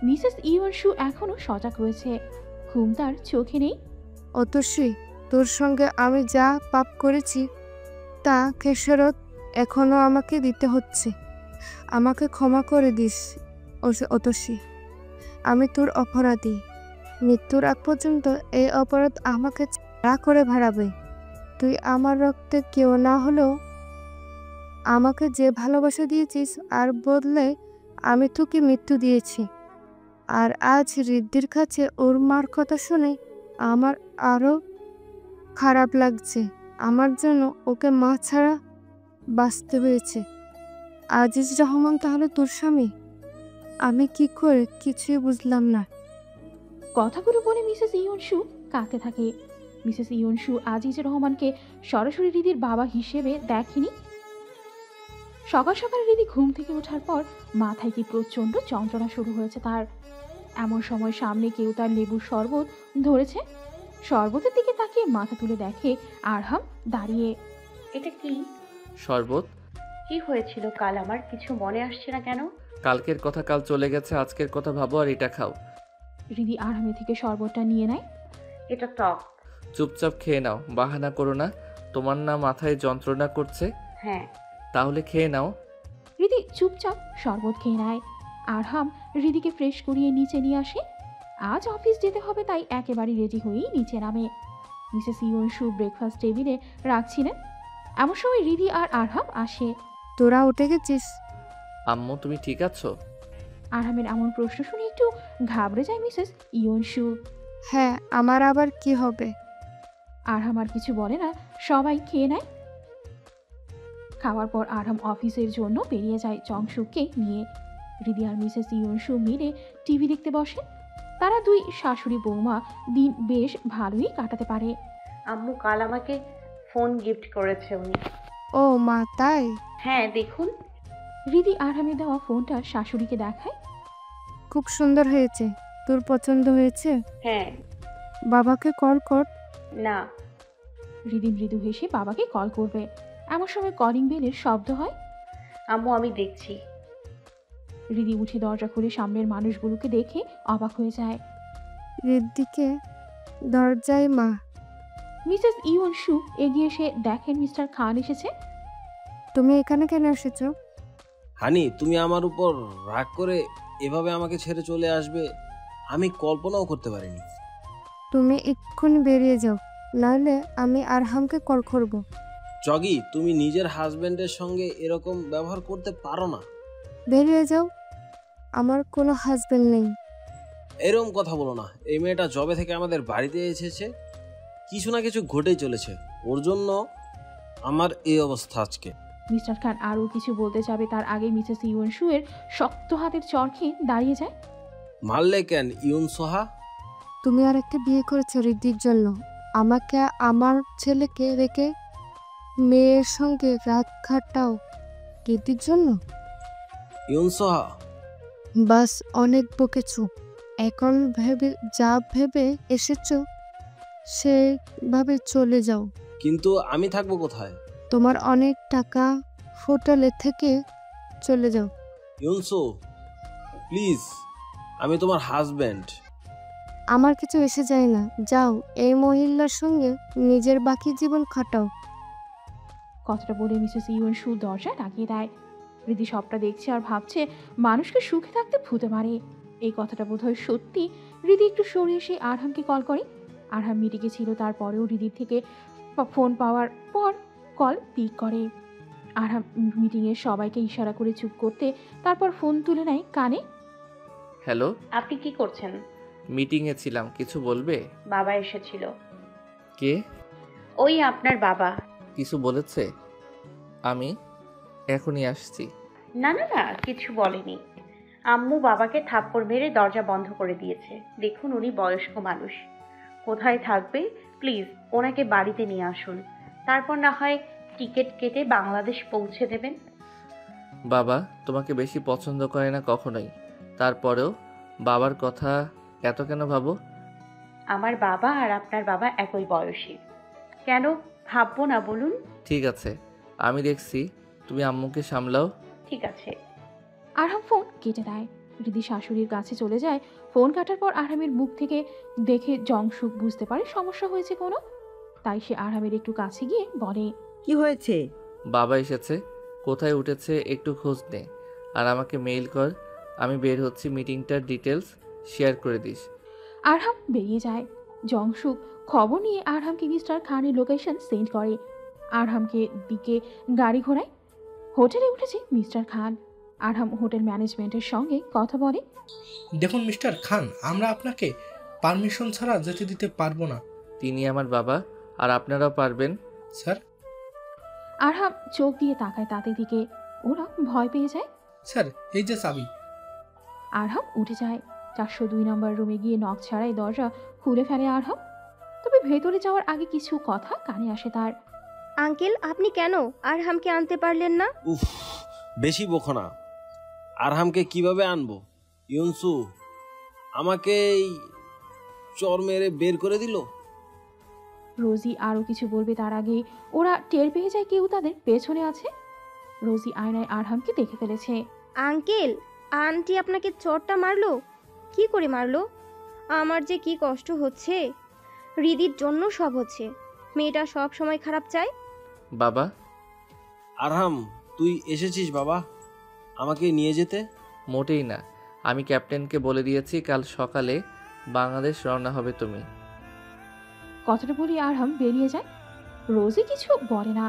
মিসেস ইউয়ানশু এখনো সজাগ রয়েছে, ঘুম তার চোখে নেই। অতসী, তোর সঙ্গে আমি যা পাপ করেছি তা খেসারত এখনো আমাকে দিতে হচ্ছে। আমাকে ক্ষমা করে দিস অতসী, আমি তোর অপরাধী। মৃত্যুর আগ পর্যন্ত এই অপরাধ আমাকে ছাড়া করে ভাড়াবে। তুই আমার রক্তে কেউ না হলেও আমাকে যে ভালোবাসা দিয়েছিস, আর বদলে আমি তোকে মৃত্যু দিয়েছি। আর আজ রিদ্ধির কাছে ওর মার কথা শুনে আমার আরও খারাপ লাগছে। আমার জন্য ওকে মা ছাড়া বাঁচতে হয়েছে। আজিজ রহমান তাহলে তোর স্বামী? আমি কি করে কিছুই বুঝলাম না। কথাগুলো বলে মিসেস ইয়নশু কাঁদতে থাকে। মিসেস ইয়নশু আজিজ রহমানকে সরাসরি হৃদির বাবা হিসেবে দেখেনি। সকাল সকাল হৃদি ঘুম থেকে ওঠার পর মাথায় কি প্রচণ্ড যন্ত্রণা শুরু হয়েছে তার। এমন সময় সামনে কেউ তার লেবুর শরবত ধরেছে। শরবতের দিকে তাকিয়ে মাথা তুলে দেখে আরহাম দাঁড়িয়ে। এটা কি শরবত? কি হয়েছিল কাল? আমার কিছু মনে আসছে না কেন? কালকের কথা কাল চলে গেছে, আজকের কথা ভাবো আর এটা খাও। হৃদি আরহামের থেকে শরবতটা নিয়ে নেয়। এটা টক। চুপচাপ খেয়ে নাও, বাহানা করো না। তোমার না মাথায় যন্ত্রণা করছে? হ্যাঁ। তাহলে খেয়ে নাও। হৃদি চুপচাপ শরবত খেয়ে নেয়। আরহাম হৃদিকে ফ্রেশ করিয়ে নিচে নিয়ে আসে। আজ অফিস যেতে হবে, তাই একেবারে রেডি হয়েই নিচে নামে। মিসেস ইউনসু ব্রেকফাস্ট টেবিলে রাখছিলেন। এমন সময় হৃদি আর আরহাম আসে। তোরা উঠে গেছিস? আম্মু তুমি ঠিক আছো? আরহামের এমন প্রশ্ন শুনে একটু ঘাবড়ে যায় মিসেস ইউনসু। হ্যাঁ, আমার আবার কি হবে? আরহাম আর কিছু বলে না, সবাই খেয়ে নেয়। খাওয়ার পর আরহাম অফিসের জন্য বেরিয়ে যায় জংশুককে নিয়ে। হৃদি আর মিসেস ইউনসু মিলে টিভি দেখতে বসে। তারা দুই শাশুড়ি বৌমা দিন বেশ ভালোই কাটাতে পারে। আম্মু কাল আমাকে ফোন গিফট করেছে উনি। ও মা, তাই? হ্যাঁ দেখুন। হৃদি আরহামের দেওয়া ফোনটা শাশুড়িকে দেখায়। খুব সুন্দর হয়েছে। তোর পছন্দ হয়েছে? হ্যাঁ। বাবাকে কল কর। না। হৃদি মৃদু হেসে বাবাকে কল করবে। এমন সময় কলিং বেলের শব্দ হয়। আম্মু আমি দেখছি। হৃদি উঠে দরজা খুলে সামনের মানুষগুলোকে দেখে অবাক হয়ে যায়। ঋদ্ধিকে দরজায় মা। মিসেস ইউনসু এগিয়ে এসে দেখেন মিস্টার খান এসেছে। তুমি এখানে কেন এসেছো? হানি, তুমি আমার উপর রাগ করে এভাবে আমাকে ছেড়ে চলে আসবে আমি কল্পনাও করতে পারিনি। তুমি এক্ষুনি বেরিয়ে যাও, নাহলে আমি আরহামকে কল করব। জগি, তুমি নিজের হাজবেন্ডের সঙ্গে এরকম ব্যবহার করতে পারো না। বেরিয়ে যাও। আমার কোনো হাজবেন্ড নেই। এরকম কথা বলো না। এই মেয়েটা জবে থেকে আমাদের বাড়িতে এসেছে, কিছু না কিছু ঘটেই চলেছে। ওর জন্য আমার এই অবস্থা আজকে। মিস্টার খান আরও কিছু বলতে যাবে, তার আগে মিসেস ইউনসু এর শক্ত হাতের চর খেয়ে দাঁড়িয়ে যায়। মারলে কেন ইউন সোহা? তুমি আর একটা বিয়ে করেছো ঋদ্ধির জন্য। আমাকে, আমার ছেলেকে রেখে মেয়ের সঙ্গে রাত কাটাও ঋদ্ধির জন্য? ইউন সোহা, বাস, অনেক বকেছো। এখন ভেবে এসেছো সেভাবে চলে যাও। কিন্তু আমি থাকবো কোথায়? তোমার অনেক টাকা, হোটেলে থেকে চলে যাও। ইউনসো প্লিজ, আমি তোমার হাজব্যান্ড। আমার কিছু এসে যায় না। যাও, এই মহিলার সঙ্গে নিজের বাকি জীবন কাটাও। কথাটা বলে মিসেস ইউনসু দরজা লাগিয়ে দেয়। হৃদি সবটা দেখছে আর ভাবছে মানুষকে সুখে থাকতে ভূতে মারে। এই কথাটা বোধহয় সত্যি। হৃদি একটু সরে এসে আরহামকে কল করে। আরহাম মিটিংয়ে ছিল, তারপরেও হৃদির থেকে ফোন পাওয়ার পর কল পিক করে। আরহাম মিটিংয়ে সবাইকে ইশারা করে চুপ করতে, তারপর ফোন তুলে নেয় কানে। হ্যালো। আপনি কি করছেন? মিটিংয়ে ছিলাম, কিছু বলবে? বাবা এসেছিল। কে? ওই আপনার বাবা। কিছু বলেছে? আমি এখনই আসছি। না না না, কিছু বলেনি। আম্মু বাবাকে থাপ্পড় মেরে দরজা বন্ধ করে দিয়েছে। দেখুন উনি বয়স্ক মানুষ, কোথায় থাকবে? প্লিজ ওনাকে বাড়িতে নিয়ে আসুন, তারপর না হয় টিকিট কেটে বাংলাদেশ পৌঁছে দেবেন। বাবা তোমাকে বেশি পছন্দ করে না কখনোই, তারপরেও বাবার কথা এত কেন ভাবো? আমার বাবা আর আপনার বাবা একই বয়সী, কেন ভাববো না বলুন? ঠিক আছে, আমি দেখছি, তুমি আম্মুকে সামলাও। ঠিক আছে। আরহাম ফোন কেটে দেয়। হৃদি শাশুড়ির কাছে চলে যায়। ফোন কাটার পর আরহামের মুখ থেকে দেখে জংশুক বুঝতে পারে সমস্যা হয়েছে কোনো। তাই সে আরহামের একটু কাছে গিয়ে বলে, কি হয়েছে? বাবা এসেছে, কোথায় উঠেছে একটু খোঁজ নে, আর আমাকে মেইল কর। আমি বের হচ্ছি, মিটিংটার ডিটেলস শেয়ার করে দিস। আরহাম বেরিয়ে যায়। জংশুক খবর নিয়ে আরহামকে মিস্টার খানের লোকেশন সেন্ড করে। আরহামকে দিকে গাড়ি ঘোড়ায়। হোটেলে উঠেছে মিস্টার খান। আরহাম হোটেল ম্যানেজমেন্টের সঙ্গে কথা বলে। দেখুন মিস্টার খান, আমরা আপনাকে পারমিশন ছাড়া যেতে দিতে পারবো না। তিনি আমার বাবা, আর আপনারাও পারবেন স্যার। আরহাম চোখ দিয়ে তাকায় তাদের দিকে। ওরা ভয় পেয়ে যায়। স্যার, এই যে চাবি। আরহাম উঠে যায়। 402 নম্বর রুমে গিয়ে নক ছাড়াই দরজা খুলে ফেলে আরহাম। তবে ভেতরে যাওয়ার আগে কিছু কথা কানে আসে তার। আঙ্কেল, আপনি কেন আরহামকে আনতে পারলেন না? উফ, বেশি বকো না। আরহামকে কিভাবে আনবো? ইউনসু আমাকে এই চর মেরে বের করে দিল। রোজি আরও কিছু বলবে তার আগে ওরা টের পেয়ে যায় কেউ তাদের পেছনে আছে। রোজি আয়নায় আরহামকে দেখে ফেলেছে। আঙ্কেল, আন্টি আপনাকে চোরটা মারলো? কি করে মারলো? আমার যে কি কষ্ট হচ্ছে। হৃদির জন্য সব হচ্ছে। মেয়েটা সব সময় খারাপ চায়। বাবা, আরহাম, তুই এসেছিস বাবা আমাকে নিয়ে যেতে? মোটেই না। আমি ক্যাপ্টেনকে বলে দিয়েছি কাল সকালে বাংলাদেশ রওনা হবে তুমি। কথাটা বলি আরহাম বেরিয়ে যায়। রোজই কিছু বলে না,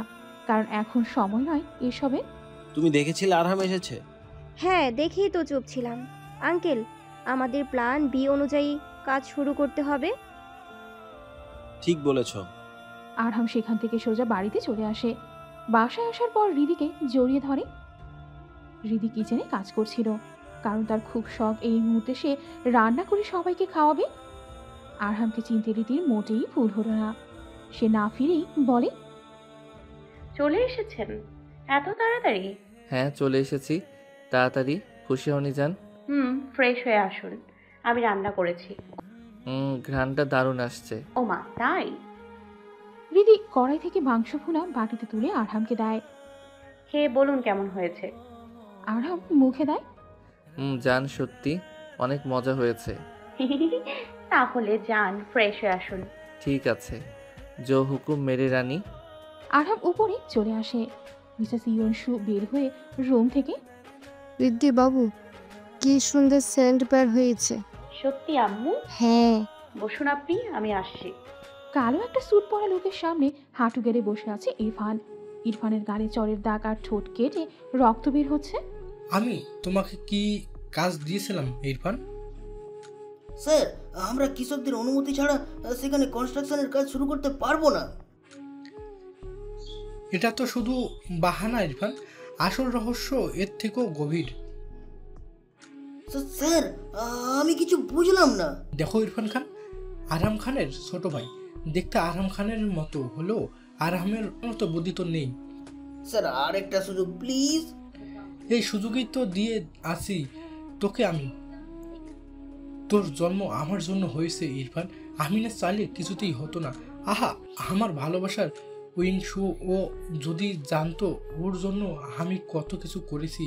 কারণ এখন সময় নয় এসবের। তুমি দেখেছিলে আরহাম এসেছে? হ্যাঁ, দেখেই তো চুপ ছিলাম। আঙ্কেল, আমাদের প্ল্যান বি অনুযায়ী কাজ শুরু করতে হবে। ঠিক বলেছ। আরহাম সেখান থেকে সোজা বাড়িতে চলে আসে। বাসায় আসার পর হৃদিকে জড়িয়ে ধরে। হৃদি কিচেনে কাজ করছিল, কারণ তার খুব শখ এই মুহূর্তে সে রান্না করে সবাইকে খাওয়াবে। আরহামকে চিনতে হৃদির মোটেই ভুল হলো না। সে না ফিরেই বলে, চলে এসেছেন এত তাড়াতাড়ি? হ্যাঁ, চলে এসেছি। তাড়াতাড়ি, খুশি হওনি যান। ফ্রেশ হয়ে আসুন, আমি রান্না করেছি। ঘ্রাণটা দারুণ আসছে। ও মা, তাই? হৃদি কড়াই থেকে মাংস ভুনা বাটিতে তুলে আরহামকে দেয়। খেয়ে বলুন কেমন হয়েছে। আরহাম মুখে দেয়। জান, সত্যি অনেক মজা হয়েছে। তাহলে যান, ফ্রেশ হয়ে আসুন। ঠিক আছে, জো হুকুম মেরে রানী। আরহাম উপরে চলে আসে। মিসেস ইয়নসু বের হয়ে রুম থেকে, রিদ্ধি বাবু, কি সুন্দর সেন্ট বের হয়েছে। সত্যি আম্মু? হ্যাঁ। বসুন আপনি, আমি আসছি। কালো একটা স্যুট পরা লোকের সামনে হাঁটু গেড়ে বসে আছে ইরফান। ইরফানের গালে চরের দাগ আর ঠোঁট কেটে রক্ত বের হচ্ছে। আমি তোমাকে কি কাজ দিয়েছিলাম ইরফান? স্যার, আমরা কৃষকদের অনুমতি ছাড়া সেখানে কনস্ট্রাকশনের কাজ শুরু করতে পারবো না। এটা তো শুধু বাহানা ইরফান, আসল রহস্য এর থেকেও গভীর। স্যার, আমি কিছু বুঝলাম না। দেখো ইরফান খান, আরহাম খানের ছোট ভাই। দেখতে আরহাম খানের মতো হলেও আরহামের মতো বুদ্ধি তো নেই। স্যার, আর একটা সুযোগ প্লিজ। এই সুযোগই তো দিয়ে আসি তোকে আমি। তোর জন্ম আমার জন্য হয়েছে ইরফান, আমি না চাইলে কিছুতেই হতো না। আহা, আমার ভালোবাসার উইনশু ও যদি জানতো ওর জন্য আমি কত কিছু করেছি।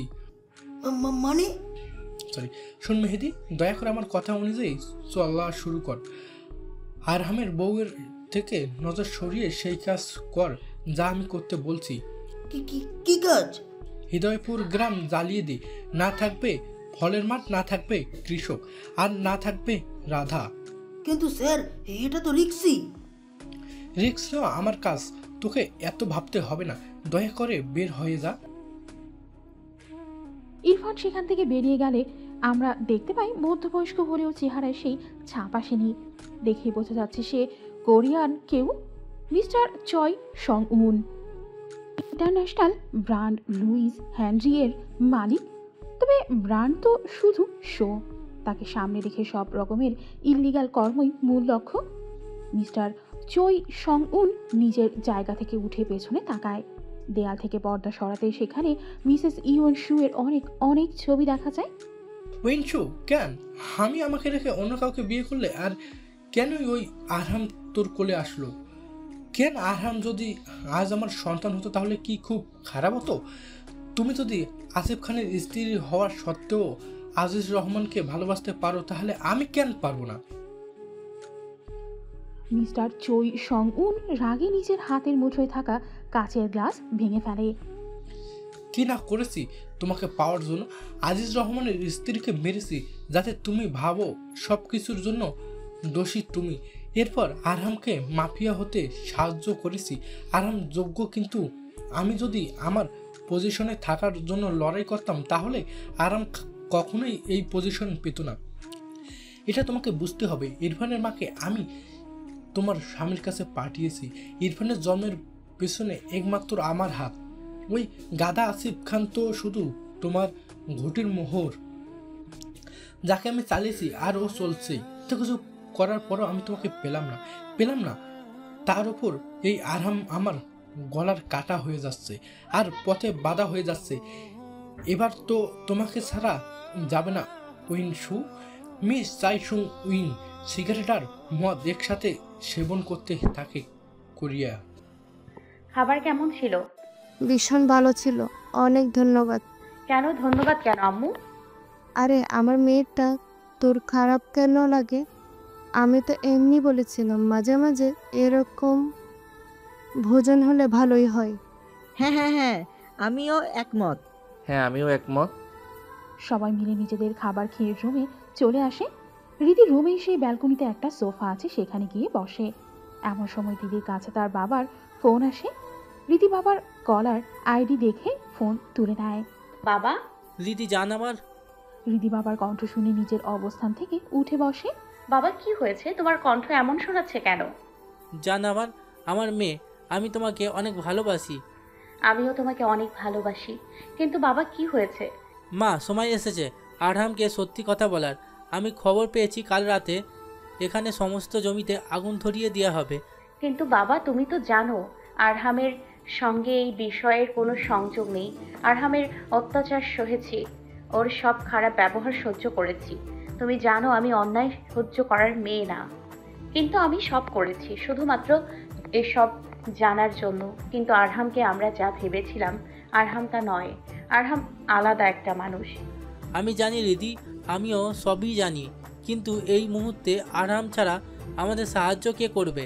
মানে? সরি, শোন মেহেদি, দয়া করে আমার কথা অনুযায়ী চলা শুরু কর। আরহামের বউয়ের থেকে নজর সরিয়ে সেই কাজ কর যা আমি করতে বলছি। কি কাজ? হৃদয়পুর গ্রাম জ্বালিয়ে দি। না থাকবে ফলের মাঠ, না থাকবে কৃষক, আর না থাকবে রাধা। কিন্তু স্যার, এটা তো রিক্সি। রিক্স নেওয়া আমার কাজ, তোকে এত ভাবতে হবে না। দয়া করে বের হয়ে যা। ইরফান সেখান থেকে বেরিয়ে গেলে আমরা দেখতে পাই মধ্যবয়স্ক হলেও চেহারায় সেই ছাপ আসেনি। দেখে বোঝা যাচ্ছে সে কোরিয়ান কেউ। মিস্টার চয় সং উন, ইন্টারন্যাশনাল ব্র্যান্ড লুইস হেনরি এর মালিক। তবে ব্র্যান্ড তো শুধু শো। তাকে সামনে রেখে সব রকমের ইল্লিগাল কর্মই মূল লক্ষ্য। মিস্টার চই সং উন নিজের জায়গা থেকে উঠে পেছনে তাকায়। দেয়াল থেকে পর্দা সরাতে সেখানে মিসেস ইয়নসু এর অনেক অনেক ছবি দেখা যায়। উইনশু, কেন আমি আমাকে রেখে অন্য কাউকে বিয়ে করলে? আর কেনই ওই আরহাম তোর কোলে আসলো? কেন আরহাম যদি আজ আমার সন্তান হতো তাহলে কি খুব খারাপ হতো? তুমি যদি আসিফ খানের স্ত্রী হওয়ার সত্ত্বেও আজিজ রহমানকে ভালোবাসতে পারো, তাহলে আমি কেন পারবো না? মিস্টার চই সং উন রাগে নিজের হাতের মুঠোয় থাকা কাচের গ্লাস ভেঙে ফেলে। কি না করেছি তোমাকে পাওয়ার জন্য? আজিজ রহমানের স্ত্রীকে মেরেছি যাতে তুমি ভাবো সব কিছুর জন্য দোষী তুমি। এরপর আরহামকে মাফিয়া হতে সাহায্য করেছি। আরহাম যোগ্য, কিন্তু আমি যদি আমার পজিশনে থাকার জন্য লড়াই করতাম তাহলে আরহাম কখনোই এই পজিশন পেত না। এটা তোমাকে বুঝতে হবে। ইরফানের মাকে আমি তোমার স্বামীর কাছে পাঠিয়েছি। ইরফানের জন্মের পেছনে একমাত্র আমার হাত। ওই গাদা আসিফ খান তো শুধু তোমার ঘটির মোহর, যাকে আমি চালিয়েছি আর ও চলছে। তো কিছু করার পরও আমি তোমাকে পেলাম না। তার উপর এই আরহাম আমার গলার কাটা হয়ে যাচ্ছে আর পথে বাধা হয়ে যাচ্ছে। এবার তো তোমাকে ছাড়া যাবে না উইনশু। মিস চাইসুং উইন সিগারেট আর মদ একসাথে সেবন করতে থাকে কোরিয়া। খাবার কেমন ছিল? ভীষণ ভালো ছিল, অনেক ধন্যবাদ। কেন ধন্যবাদ কেন আম্মু? আরে আমার মেয়েটা তোর খারাপ কেন লাগে? আমি তো এমনি বলেছিলাম মাঝে মাঝে এরকম ভোজন হলে ভালোই হয়। হ্যাঁ হ্যাঁ হ্যাঁ, আমিও একমত। হ্যাঁ, আমিও একমত। সবাই মিলে নিজেদের খাবার খেয়ে রুমে চলে আসে। রীতি রুমে সেই ব্যালকনিতে একটা সোফা আছে, সেখানে গিয়ে বসে। এমন সময় দিদির কাছে তার বাবার ফোন আসে। রীতি বাবার কলার আইডি দেখে ফোন তুলে নেয়। বাবা। রীতি জান আমার। রীতি বাবার কণ্ঠ শুনে নিজের অবস্থান থেকে উঠে বসে। বাবা কি হয়েছে, তোমার কণ্ঠ এমন শোনাচ্ছে কেন? জান আমার মেয়ে, আমি তোমাকে অনেক ভালোবাসি। আমিও তোমাকে অনেক ভালোবাসি, কিন্তু বাবা কি হয়েছে? মা, সময় এসেছে আরহামকে সত্যি কথা বলার। আমি খবর পেয়েছি কাল রাতে এখানে সমস্ত জমিতে আগুন ধরিয়ে দেওয়া হবে। কিন্তু বাবা তুমি তো জানো আরহামের সঙ্গে এই বিষয়ের কোনো সংযোগ নেই। আরহামের অত্যাচার সহেছি, ওর সব খারাপ ব্যবহার সহ্য করেছি। তুমি জানো আমি অন্যায় সহ্য করার মেয়ে না, কিন্তু আমি সব করেছি শুধুমাত্র এসব জানার জন্য। কিন্তু আরহামকে আমরা যা ভেবেছিলাম আরহাম তা নয়। আরহাম আলাদা একটা মানুষ। আমি জানি রীতি, আমিও সবই জানি, কিন্তু এই মুহূর্তে আরহাম ছাড়া আমাদের সাহায্য কে করবে?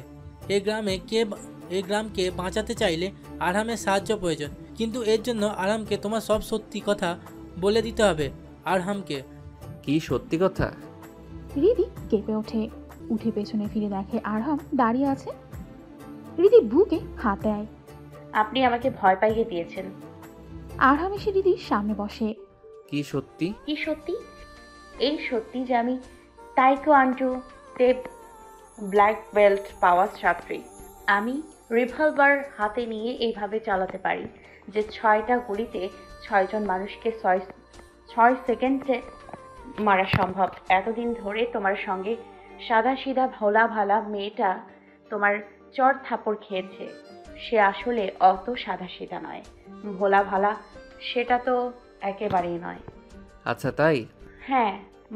এই গ্রামকে বাঁচাতে চাইলে আরহামের সাহায্য প্রয়োজন, কিন্তু এর জন্য আরহামকে তোমার সব সত্যি কথা বলে দিতে হবে। আরহামকে। কি সত্যি কথা? রীতি কেঁপে ওঠে, উঠে পেছনে ফিরে দেখে আরহাম দাঁড়িয়ে আছে। রীতি বুকে হাত দেয়। আপনি আমাকে ভয় পাইয়ে দিয়েছেন। আরহাম এসে রীতির সামনে বসে। কি সত্যি? কি সত্যি? এই সত্যি যে আমি তাইকোয়ান্ডো তে ব্ল্যাক বেল্ট পাওয়া ছাত্রী। আমি রিভলভার হাতে নিয়ে এইভাবে চালাতে পারি যে 6টা গুলিতে 6 জন মানুষকে 6 সেকেন্ডে মারা সম্ভব। এতদিন ধরে তোমার সঙ্গে সাদা সিধা ভোলা ভালা মেয়েটা তোমার চর থাপড় খেয়েছে, সে আসলে অত সাদা সিধা নয়, ভোলা ভালা সেটা তো একেবারেই নয়। আচ্ছা তাই? হ্যাঁ,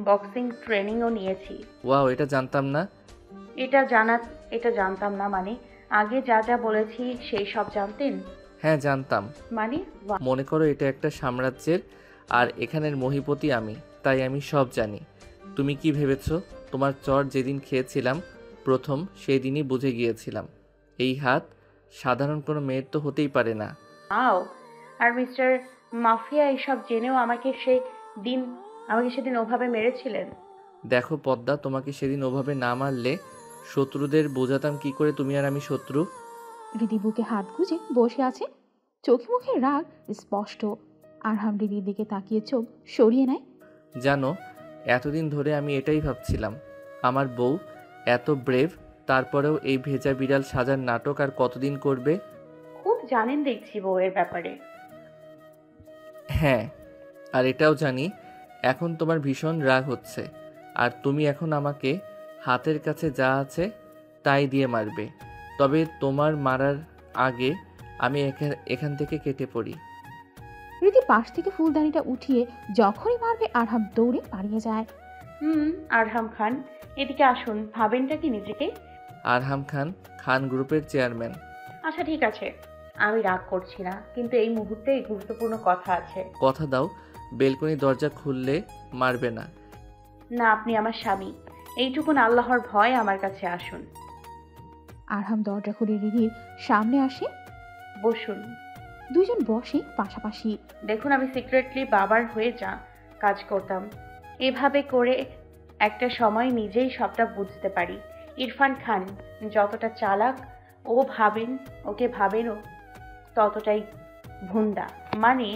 বক্সিং ট্রেনিংও নিয়েছি। ওয়াও, এটা জানতাম না। এটা জানতাম না মানে? আগে যা যা বলেছি সেই সব জানতেন? হ্যাঁ জানতাম। মানে? মনে করো এটা একটা সাম্রাজ্যের, আর এখানের মহিপতি আমি, তাই আমি সব জানি। তুমি কি ভেবেছো তোমার চর যেদিন খেয়েছিলাম প্রথম, সেই দিনই বুঝে গিয়েছিলাম এই হাত সাধারণ কোনো মেয়ের তো হতেই পারে না। আর মিস্টার মাফিয়া এসব জেনেও আমাকে সেদিন ওভাবে মেরেছিলেন। দেখো পদ্মা, তোমাকে সেদিন ওভাবে না মারলে শত্রুদের বোঝাতাম কি করে তুমি আর আমি শত্রু। রীতি বুকে হাত গুজে বসে আছে, চোখে মুখে রাগ স্পষ্ট। আরহাম রীতির দিকে তাকিয়ে চোখ সরিয়ে নেয়। জানো, এতদিন ধরে আমি এটাই ভাবছিলাম, আমার বউ এত ব্রেভ, তারপরেও এই ভেজা বিড়াল সাজার নাটক আর কতদিন করবে। খুব জানেন দেখছি বউয়ের ব্যাপারে। হ্যাঁ, আর এটাও জানি এখন তোমার ভীষণ রাগ হচ্ছে, আর তুমি এখন আমাকে হাতের কাছে যা আছে তাই দিয়ে মারবে। তবে তোমার মারার আগে আমি এখান থেকে কেটে পড়ি। রীতি পাশ থেকে ফুলদানিটা উঠিয়ে যখনই মারবে আরহাম দৌড়ে পালিয়ে যায়। আরহাম খান, এদিকে আসুন। ভাবেনটা কি নিজেকে? আরহাম খান, খান গ্রুপের চেয়ারম্যান। আচ্ছা ঠিক আছে, আমি রাগ করছি না, কিন্তু এই মুহূর্তে গুরুত্বপূর্ণ কথা আছে। কথা দাও, বেলকনি দরজা খুললে মারবে না। না, আপনি আমার স্বামী, এইটুকুন আল্লাহর ভয় আমার কাছে আসুন। আরহাম দরজা খুলে রীতির সামনে আসে। বসুন। দুজন বসে পাশাপাশি। দেখুন, আমি সিক্রেটলি বাবার হয়ে কাজ করতাম। এভাবে করে একটা সময় নিজেই সবটা বুঝতে পারি। ইরফান খান যতটা চালাক ওকে ভাবেনও ততটাই ভুন্দা। মানে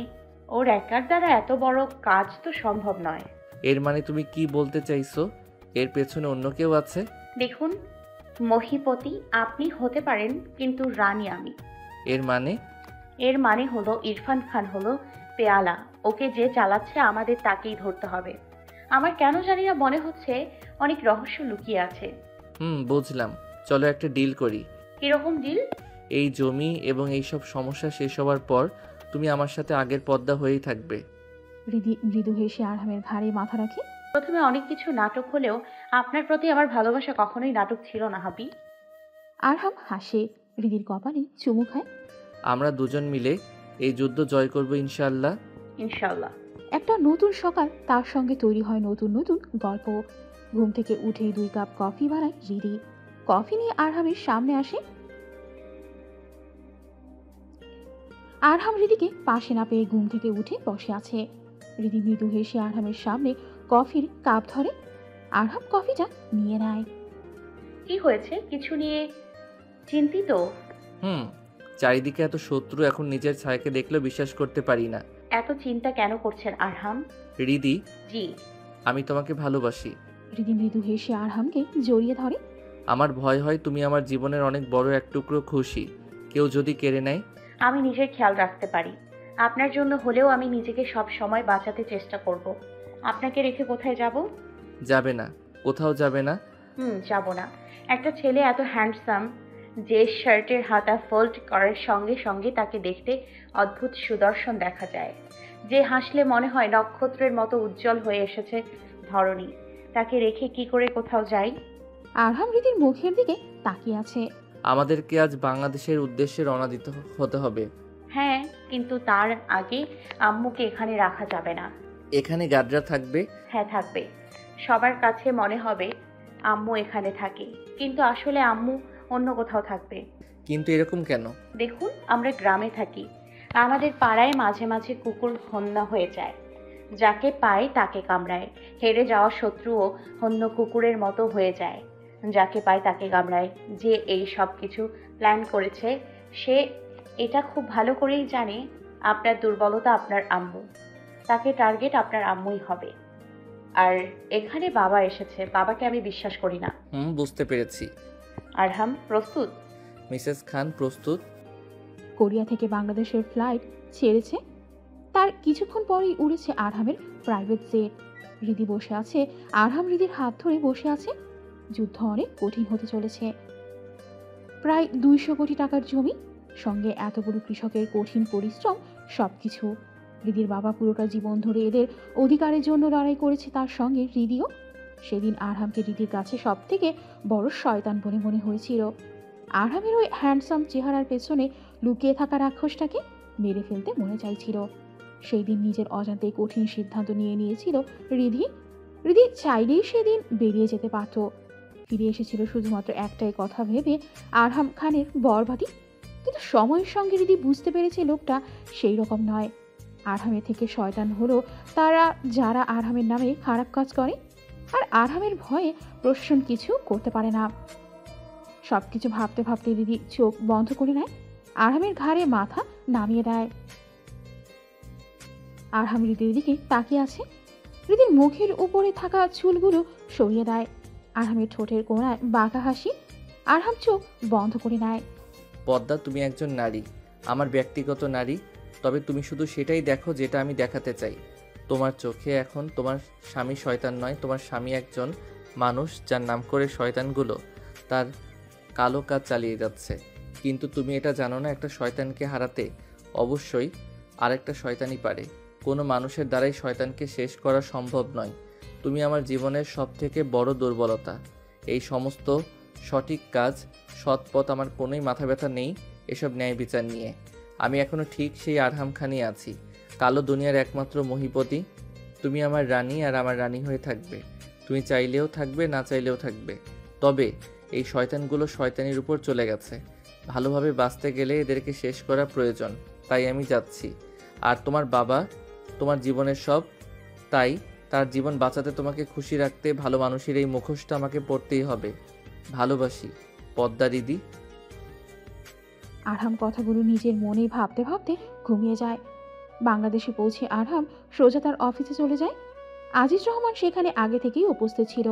ওর একার দ্বারা এত বড় কাজ তো সম্ভব নয়। এর মানে তুমি কি বলতে চাইছো? এর পেছনে অন্য কেউ আছে? দেখুন মহিপতি আপনি হতে পারেন, কিন্তু রানী আমি। এর মানে হলো ইরফান খান হলো পেয়ালা, ওকে যে চালাচ্ছে আমাদের তাকেই ধরতে হবে। আমার কেন জানি না মনে হচ্ছে অনেক রহস্য লুকিয়ে আছে। বুঝলাম, চলো একটা ডিল করি। কিরকম ডিল? এই জমি এবং এই সব সমস্যা শেষ হওয়ার পর তুমি আমার সাথে আগের পদ্মা হয়েই থাকবে। মৃদু হেসে আরহামের ঘাড়ে মাথা রাখে। প্রথমে অনেক কিছু নাটক হলেও আপনার প্রতি আমার ভালোবাসা কখনোই নাটক ছিল না হাবি। আরহাম হাসে, হৃদির কপালে চুমু খায়। আমরা দুজন মিলে এই যুদ্ধ জয় করব ইনশাআল্লাহ। ইনশাআল্লাহ। একটা নতুন সকাল, তার সঙ্গে তৈরি হয় নতুন নতুন গল্প। ঘুম থেকে উঠেই 2 কাপ কফি বানায় রিদি। কফি নিয়ে আরহামের সামনে আসে। আরহাম রিদিকে পাশে না পেয়ে ঘুম থেকে উঠে বসে আছে। রিদি মৃদু হেসে আরহামের সামনে কফির কাপ ধরে। আরহাম কফিটা নিয়ে নেয়। কি হয়েছে? কিছু নিয়ে চিন্তিত? চারিদিকে এত শত্রু, এখন নিজের ছায়াকে দেখলেও বিশ্বাস করতে পারি না। এত চিন্তা কেন করছেন আরহাম? রিদি, জি। আমি তোমাকে ভালোবাসি। রিদি মৃদু হেসে আরহামকে জড়িয়ে ধরে। আমার ভয় হয় তুমি আমার জীবনের অনেক বড় এক টুকরো খুশি কেউ যদি কেড়ে নেয়। আমি নিজের খেয়াল রাখতে পারি। আপনার জন্য হলেও আমি নিজেকে সব সময় বাঁচাতে চেষ্টা করব। আপনাকে রেখে কোথায় যাব? যাবে না, কোথাও যাবে না। যাব না। একটা ছেলে এত হ্যান্ডসাম যে শার্টের হাতা ফোল্ড করার সঙ্গে সঙ্গে তাকে দেখতে অদ্ভুত সুদর্শন দেখা যায়, যে হাসলে মনে হয় নক্ষত্রের মতো উজ্জ্বল হয়ে এসেছে ধরণী, তাকে রেখে কি করে কোথাও যাই? আরহাম রিদির মুখের দিকে তাকিয়ে আছে। আমাদেরকে আজ বাংলাদেশের উদ্দেশ্যে রওনা দিতে হতে হবে। হ্যাঁ, কিন্তু তার আগে আম্মুকে এখানে রাখা যাবে না। এখানে গার্ডরা থাকবে? হ্যাঁ, থাকবে। সবার কাছে মনে হবে আম্মু এখানে থাকে, কিন্তু আসলে আম্মু অন্য কোথাও থাকবে। কিন্তু এরকম কেন? দেখুন, আমরা গ্রামে থাকি। আমাদের পাড়ায় মাঝে মাঝে কুকুর হন্যা হয়ে যায়। যাকে পায় তাকে কামড়ায়। হেরে যাওয়া শত্রুও হন্য কুকুরের মতো হয়ে যায়, যাকে পায় তাকে কামড়ায়। যে এই সব কিছু প্ল্যান করেছে সে এটা খুব ভালো করেই জানে আপনার দুর্বলতা আপনার আম্মু। তাকে টার্গেট আপনার আম্মুই হবে। আর এখানে বাবা এসেছে, বাবাকে আমি বিশ্বাস করি না। বুঝতে পেরেছি। আরহাম প্রস্তুত? মিসেস খান প্রস্তুত। কোরিয়া থেকে বাংলাদেশের ফ্লাইট ছেড়েছে। তার কিছুক্ষণ পরেই উড়েছে আরহামের প্রাইভেট জেট। রিদি বসে আছে। আরহাম রিদির হাত ধরে বসে আছে। যুদ্ধ অনেক কঠিন হতে চলেছে। প্রায় 200 কোটি টাকার জমি, সঙ্গে এতগুলো কৃষকের কঠিন পরিশ্রম, সবকিছু। রিদির বাবা পুরোটা জীবন ধরে এদের অধিকারের জন্য লড়াই করেছে, তার সঙ্গে রিদিও। সেদিন আরহামকে রিদির কাছে সব থেকে বড় শয়তান বলে মনে হয়েছিল। আরহামের ওই হ্যান্ডসাম চেহারার পেছনে লুকিয়ে থাকা রাক্ষসটাকে মেরে ফেলতে মনে চাইছিল। সেই দিন নিজের অজান্তে কঠিন সিদ্ধান্ত নিয়েছিল রিদি। রিদি চাইলেই সেদিন বেরিয়ে যেতে পারত। ফিরে এসেছিল শুধুমাত্র একটাই কথা ভেবে, আরহাম খানের বরবাদী। কিন্তু সময়ের সঙ্গে রিদি বুঝতে পেরেছে লোকটা সেই রকম নয়। আরহামের থেকে শয়তান হলো তারা যারা আরহামের নামে খারাপ কাজ করে, আর আরহামের ভয়ে প্রশ্ন কিছু করতে পারে না। সবকিছু ভাবতে ভাবতে রিদি চোখ বন্ধ করে নেয়। আরহামের ঘাড়ে মাথা নামিয়ে দেয়। আরহাম রিদির দিকে তাকিয়ে আছে। রিদির মুখের উপরে থাকা চুলগুলো সরিয়ে দেয়। আরহামের ঠোঁটের কোণায় বাঁকা হাসি। আরহাম চোখ বন্ধ করে নেয়। পদ্মা, তুমি একজন নারী, আমার ব্যক্তিগত নারী। তবে তুমি শুধু সেটাই দেখো যেটা আমি দেখাতে চাই। তোমার চোখে এখন তোমার স্বামী শয়তান নয়, তোমার স্বামী একজন মানুষ যার নাম করে শয়তানগুলো তার কালো কাজ চালিয়ে যাচ্ছে। কিন্তু তুমি এটা জানো না, একটা শয়তানকে হারাতে অবশ্যই আরেকটা শয়তানই পারে। কোনো মানুষের দ্বারাই শয়তানকে শেষ করা সম্ভব নয়। তুমি আমার জীবনের সবথেকে বড় দুর্বলতা। এই সমস্ত সঠিক কাজ, সৎ পথ আমার কোনোই মাথা ব্যথা নেই এসব ন্যায় বিচার নিয়ে। আমি এখনও ঠিক সেই আরহাম খানই আছি, কালো দুনিয়ার একমাত্র মহিপতি। তুমি আমার রানী, আর আমার রানী হয়ে থাকবে। তুমি চাইলেও থাকবে, না চাইলেও থাকবে। তবে এই শয়তানগুলো শয়তানির উপর চলে গেছে। ভালোভাবে বাঁচতে গেলে এদেরকে শেষ করা প্রয়োজন, তাই আমি যাচ্ছি। আর তোমার বাবা তোমার জীবনের সব, তাই তার জীবন বাঁচাতে তোমাকে খুশি রাখতে ভালো মানুষের এই মুখোশটা আমাকে পড়তেই হবে। ভালোবাসি, পদ্মা রিদি। আরহাম কথাগুলো নিজের মনে ভাবতে ভাবতে ঘুমিয়ে যায়। বাংলাদেশে পৌঁছে আরহাম সোজা তার অফিসে চলে যায়। আজিজ রহমান সেখানে আগে থেকেই উপস্থিত ছিল।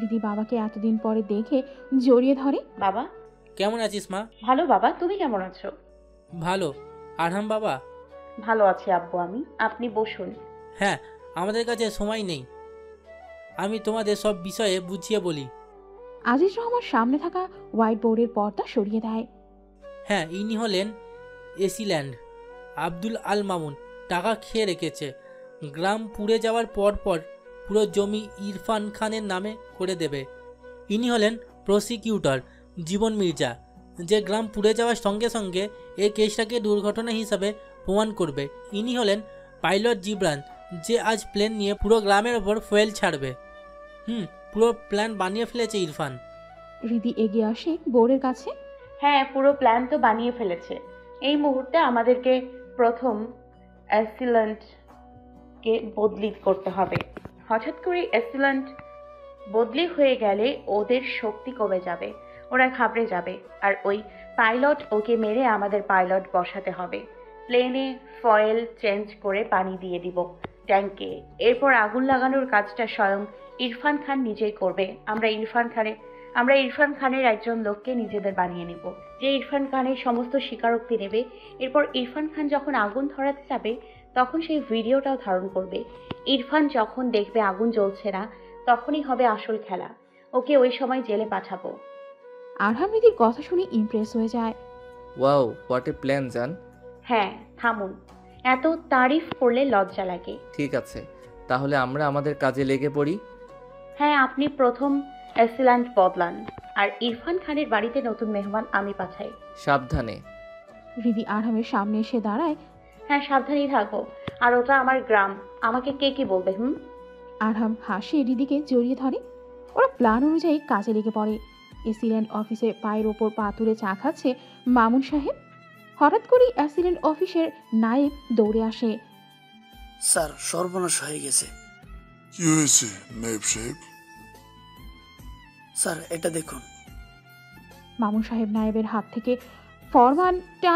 রিদি বাবাকে এতদিন পরে দেখে জড়িয়ে ধরে। বাবা কেমন আছিস মা? ভালো বাবা, তুমি কেমন আছো? ভালো। আরহাম বাবা? ভালো আছি আব্বু আমি। আপনি বসুন। হ্যাঁ, আমাদের কাছে সময় নেই, আমি তোমাদের সব বিষয়ে বুঝিয়ে বলি। আজিজ রহমান সামনে থাকা হোয়াইট বোর্ডের পর্দা সরিয়ে দেয়। হ্যাঁ, ইনি হলেন এসিল্যান্ড আব্দুল আল মামুন। টাকা খেয়ে রেখেছে। গ্রাম পুড়ে যাওয়ার পর পুরো জমি ইরফান খানের নামে করে দেবে। ইনি হলেন প্রসিকিউটর জীবন মির্জা, যে গ্রাম পুড়ে যাওয়ার সঙ্গে সঙ্গে এই কেসটাকে দুর্ঘটনা হিসাবে প্রমাণ করবে। ইনি হলেন পাইলট জিবরান, যে আজ প্লেন নিয়ে পুরো গ্রামের ওপর ফুয়েল ছাড়বে। পুরো প্ল্যান বানিয়ে ফেলেছে ইরফান। হৃদি এগিয়ে আসে বোর্ডের কাছে। হ্যাঁ, পুরো প্ল্যান তো বানিয়ে ফেলেছে। এই মুহূর্তে আমাদেরকে প্রথম অ্যাসিলেন্টকে বদলি করতে হবে। হঠাৎ করে অ্যাসিলেন্ট বদলি হয়ে গেলে ওদের শক্তি কমে যাবে, ওরা ঘাবড়ে যাবে। আর ওই পাইলট ওকে মেরে আমাদের পাইলট বসাতে হবে। প্লেনে ফয়েল চেঞ্জ করে পানি দিয়ে দিব ট্যাঙ্কে। এরপর আগুন লাগানোর কাজটা স্বয়ং ইরফান খান নিজেই করবে। আমরা ইরফান খানের একজন লোককে নিজেদের বানিয়ে নিব, যে ইরফান খানের সমস্ত স্বীকারোক্তি নেবে। এরপর ইরফান খান যখন আগুন ধরাতে যাবে তখন সেই ভিডিওটাও ধারণ করবে। ইরফান যখন দেখবে আগুন জ্বলছে না তখনই হবে আসল খেলা। ওকে ওই সময় জেলে পাঠাবো। আরহাম হৃদির কথা শুনে ইমপ্রেস হয়ে যায়। ওয়াও, হোয়াট এ প্ল্যান জান। হ্যাঁ, থামুন, এত তারিফ করলে লজ্জা লাগে। ঠিক আছে, তাহলে আমরা আমাদের কাজে লেগে পড়ি। হ্যাঁ, আপনি প্রথম অ্যাসিল্যান্ট বদলান, আর ইরফান খানের বাড়িতে নতুন মেহমান আমি পাঠাই। সাবধানে। হৃদি আরহামের সামনে এসে দাঁড়ায়। হ্যাঁ, সাবধানেই থাকবো। আর ওটা আমার গ্রাম, আমাকে কে কি বলবে? আরহাম হাসে হৃদিকে জড়িয়ে ধরে। ওরা প্ল্যান অনুযায়ী কাজে লেগে পড়ে। অ্যাসিল্যান্ট অফিসে পায়ের ওপর পা তুলে চা খাচ্ছে মামুন সাহেব। হঠাৎ করেই অ্যাসিল্যান্ট অফিসের নায়েব দৌড়ে আসে। স্যার, সর্বনাশ হয়ে গেছে। কি হয়েছে নায়েব সাহেব? স্যার, এটা দেখুন। মামুন সাহেব নায়েবের হাত থেকে ফরমানটা